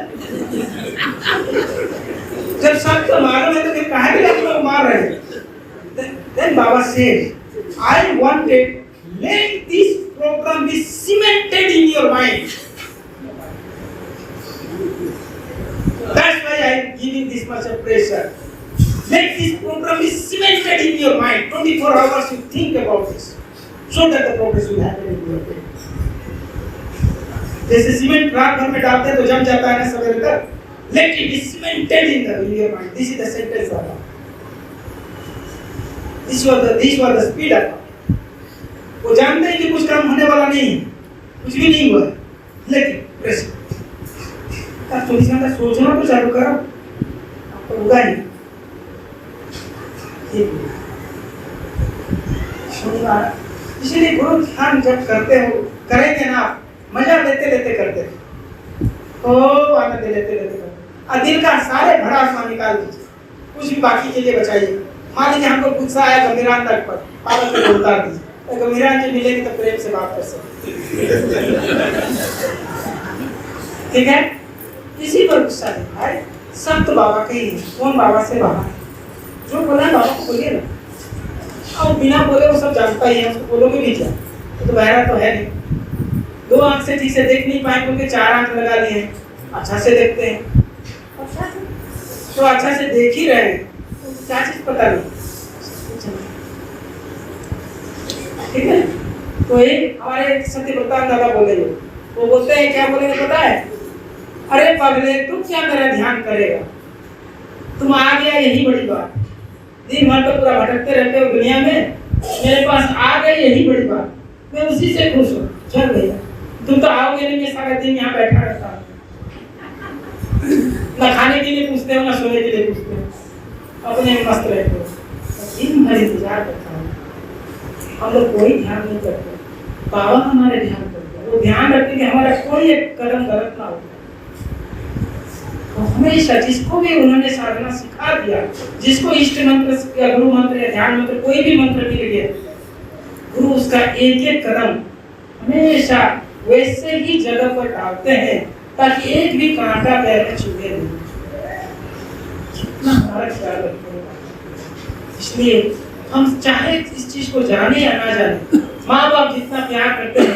जब सबको मालूम है तो फिर काहे के आप लोग मार रहे हैं? Then Baba said, I wanted let this program be cemented in your mind. That's why I am giving this much of pressure. Let this program be cemented in your mind. 24 hours you think about this, so that the progress will happen in your life. जैसे cement रात भर में डालते हैं तो जम जाता है ना सवेरे तक। Let it be cemented in your mind. This is the sentence of God. This was the speed of God. वो जानते हैं कि कुछ काम होने वाला नहीं है, कुछ भी नहीं हुआ, लेकिन प्रेशर। आप 24 घंटा सोचना तो चालू करो, आपको होगा ही। इसीलिए गुरु ध्यान जब करते हो, करेंगे ना आप, मजा लेते लेते करते आनंद लेते लेते करते, दिल का सारे भड़ास निकाल दीजिए, कुछ भी बाकी के लिए बचाइए। मान लीजिए हमको गुस्सा आया गंभीरान तक पर, पागल पे उतार दीजिए, तो गंभीरान से मिलेगी तो प्रेम से बात कर सकते, ठीक है? किसी पर गुस्सा नहीं भाई, सब तो बाबा के ही है। कौन बाबा से बाबा है, जो बोला है बाबा को बोलिए ना। और बिना बोले वो सब जानता ही है, उसको बोलोगे भी क्या? तो बहरा तो है नहीं, 2 आंख से ठीक से देख नहीं पाए क्योंकि 4 आंख लगा लिए हैं, अच्छा से देखते हैं, तो अच्छा से देख ही रहे हैं, तो क्या चीज पता नहीं, ठीक है? तो एक हमारे सत्यव्रता दादा बोले, वो बोलते हैं क्या बोलेंगे पता है? अरे पगले तू क्या मेरा ध्यान करेगा, तुम आ गया यही बड़ी बात, दिन भर तो पूरा भटकते रहते हो दुनिया में, मेरे पास आ गए यही बड़ी बात, मैं उसी से खुश हूँ। चल भैया तुम तो आओगे नहीं, मैं सारा दिन यहाँ बैठा रहता हूँ, ना खाने के लिए पूछते हो ना सोने के लिए पूछते हो, अपने में मस्त रहते हो, दिन भर इंतजार करता हूँ। हम लोग कोई ध्यान नहीं करते, बाबा हमारे ध्यान करते हैं, वो ध्यान रखते कि हमारा कोई एक कदम गलत ना हो। तो हमेशा जिसको भी उन्होंने साधना सिखा दिया, जिसको इष्ट मंत्र या गुरु मंत्र या ध्यान मंत्र कोई भी मंत्र मिल गया, गुरु उसका एक एक कदम हमेशा वैसे ही जगह पर डालते हैं ताकि एक भी कांटा पैर में चुभे नहीं। कितना हमारा ख्याल रखते हैं। इसलिए हम चाहे इस चीज को जाने या ना जाने, माँ बाप जितना प्यार करते हैं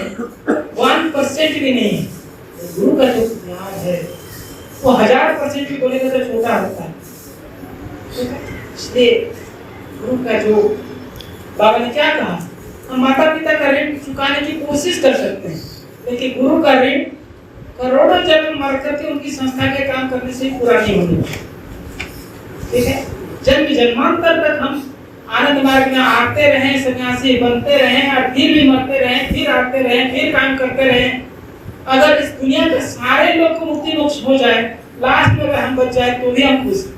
1% भी नहीं है। गुरु का जो प्यार है वो 1000% भी बोलेगा तो छोटा होता है। इसलिए गुरु का जो बाबा ने क्या कहा, हम माता पिता का ऋण चुकाने की कोशिश कर सकते हैं, लेकिन गुरु का ऋण करोड़ों जन्म मर करके उनकी संस्था के काम करने से पूरा नहीं होने वाला, ठीक है? जन्म जन्मांतर तक हम आनंद मार्ग में आते रहे, सन्यासी बनते रहे और फिर भी मरते रहे, फिर आते रहे, फिर काम करते रहे। अगर इस दुनिया के सारे लोग को मुक्ति मोक्ष हो जाए, लास्ट में अगर हम बच जाए तो भी हम खुश हैं,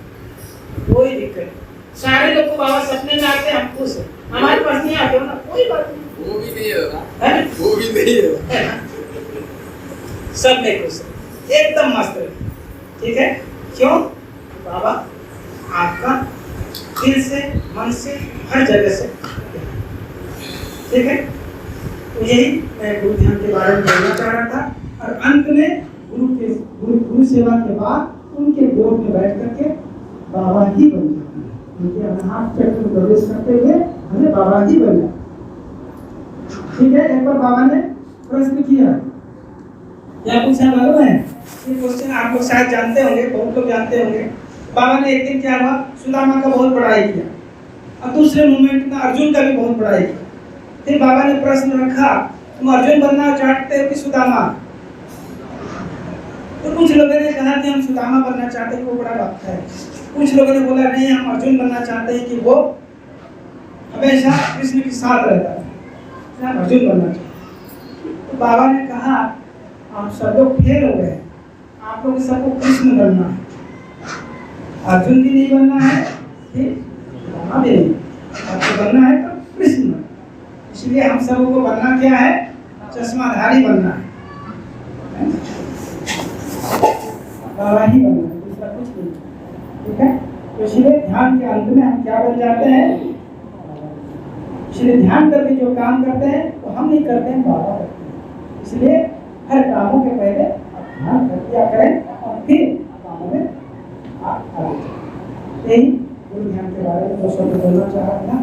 कोई दिक्कत नहीं। सारे लोग को बाबा सपने में आते हम खुश हैं, हमारे पास नहीं आते हो ना, कोई बात नहीं, वो भी नहीं होगा, है वो भी नहीं होगा, सब में खुश है, एकदम मस्त है, ठीक है? क्यों? बाबा आपका दिल से, मन से, हर जगह से, ठीक है? तो यही मैं गुरु ध्यान के बारे में बोलना चाह रहा था। और अंत में गुरु सेवा के बाद उनके गोद में बैठ करके बाबा ही बन जाता है, उनके अनाथ चक्र में प्रवेश करते हुए हमें बाबा ही बन जाता है, ठीक है? एक बार बाबा ने प्रश्न किया, क्या पूछा मालूम है? ये क्वेश्चन आप लोग शायद जानते होंगे, बहुत लोग जानते होंगे। बाबा ने एक दिन क्या हुआ, सुदामा का बहुत बड़ाई किया और दूसरे मोमेंट में अर्जुन का भी बहुत बड़ाई किया। फिर बाबा ने प्रश्न रखा, तुम अर्जुन बनना चाहते हो कि सुदामा? तो कुछ लोगों ने कहा कि हम सुदामा बनना चाहते हैं, वो बड़ा बात है। कुछ लोगों ने बोला नहीं, हम अर्जुन बनना चाहते हैं कि वो हमेशा कृष्ण के साथ रहता है, हम अर्जुन बनना चाहते हैं। तो बाबा ने कहा आप सब लोग फेल हो गए, आप लोग सबको कृष्ण बनना है, अर्जुन भी नहीं बनना है, फिर सुदामा भी नहीं, आपको बनना है तो कृष्ण। इसलिए हम सबको बनना क्या है, चश्माधारी बनना है। बाबा ही बनना है, दूसरा कुछ नहीं। ठीक है, तो इसलिए ध्यान के अंत में हम क्या बन जाते हैं, इसलिए ध्यान करके जो काम करते हैं तो हम नहीं करते हैं, बाबा करते हैं। इसलिए हर कामों के पहले आप ध्यान कर दिया करें और फिर कामों में आप आगे चलें। यही गुरु ध्यान के बारे में 2 शब्द बोलना चाह रहा था।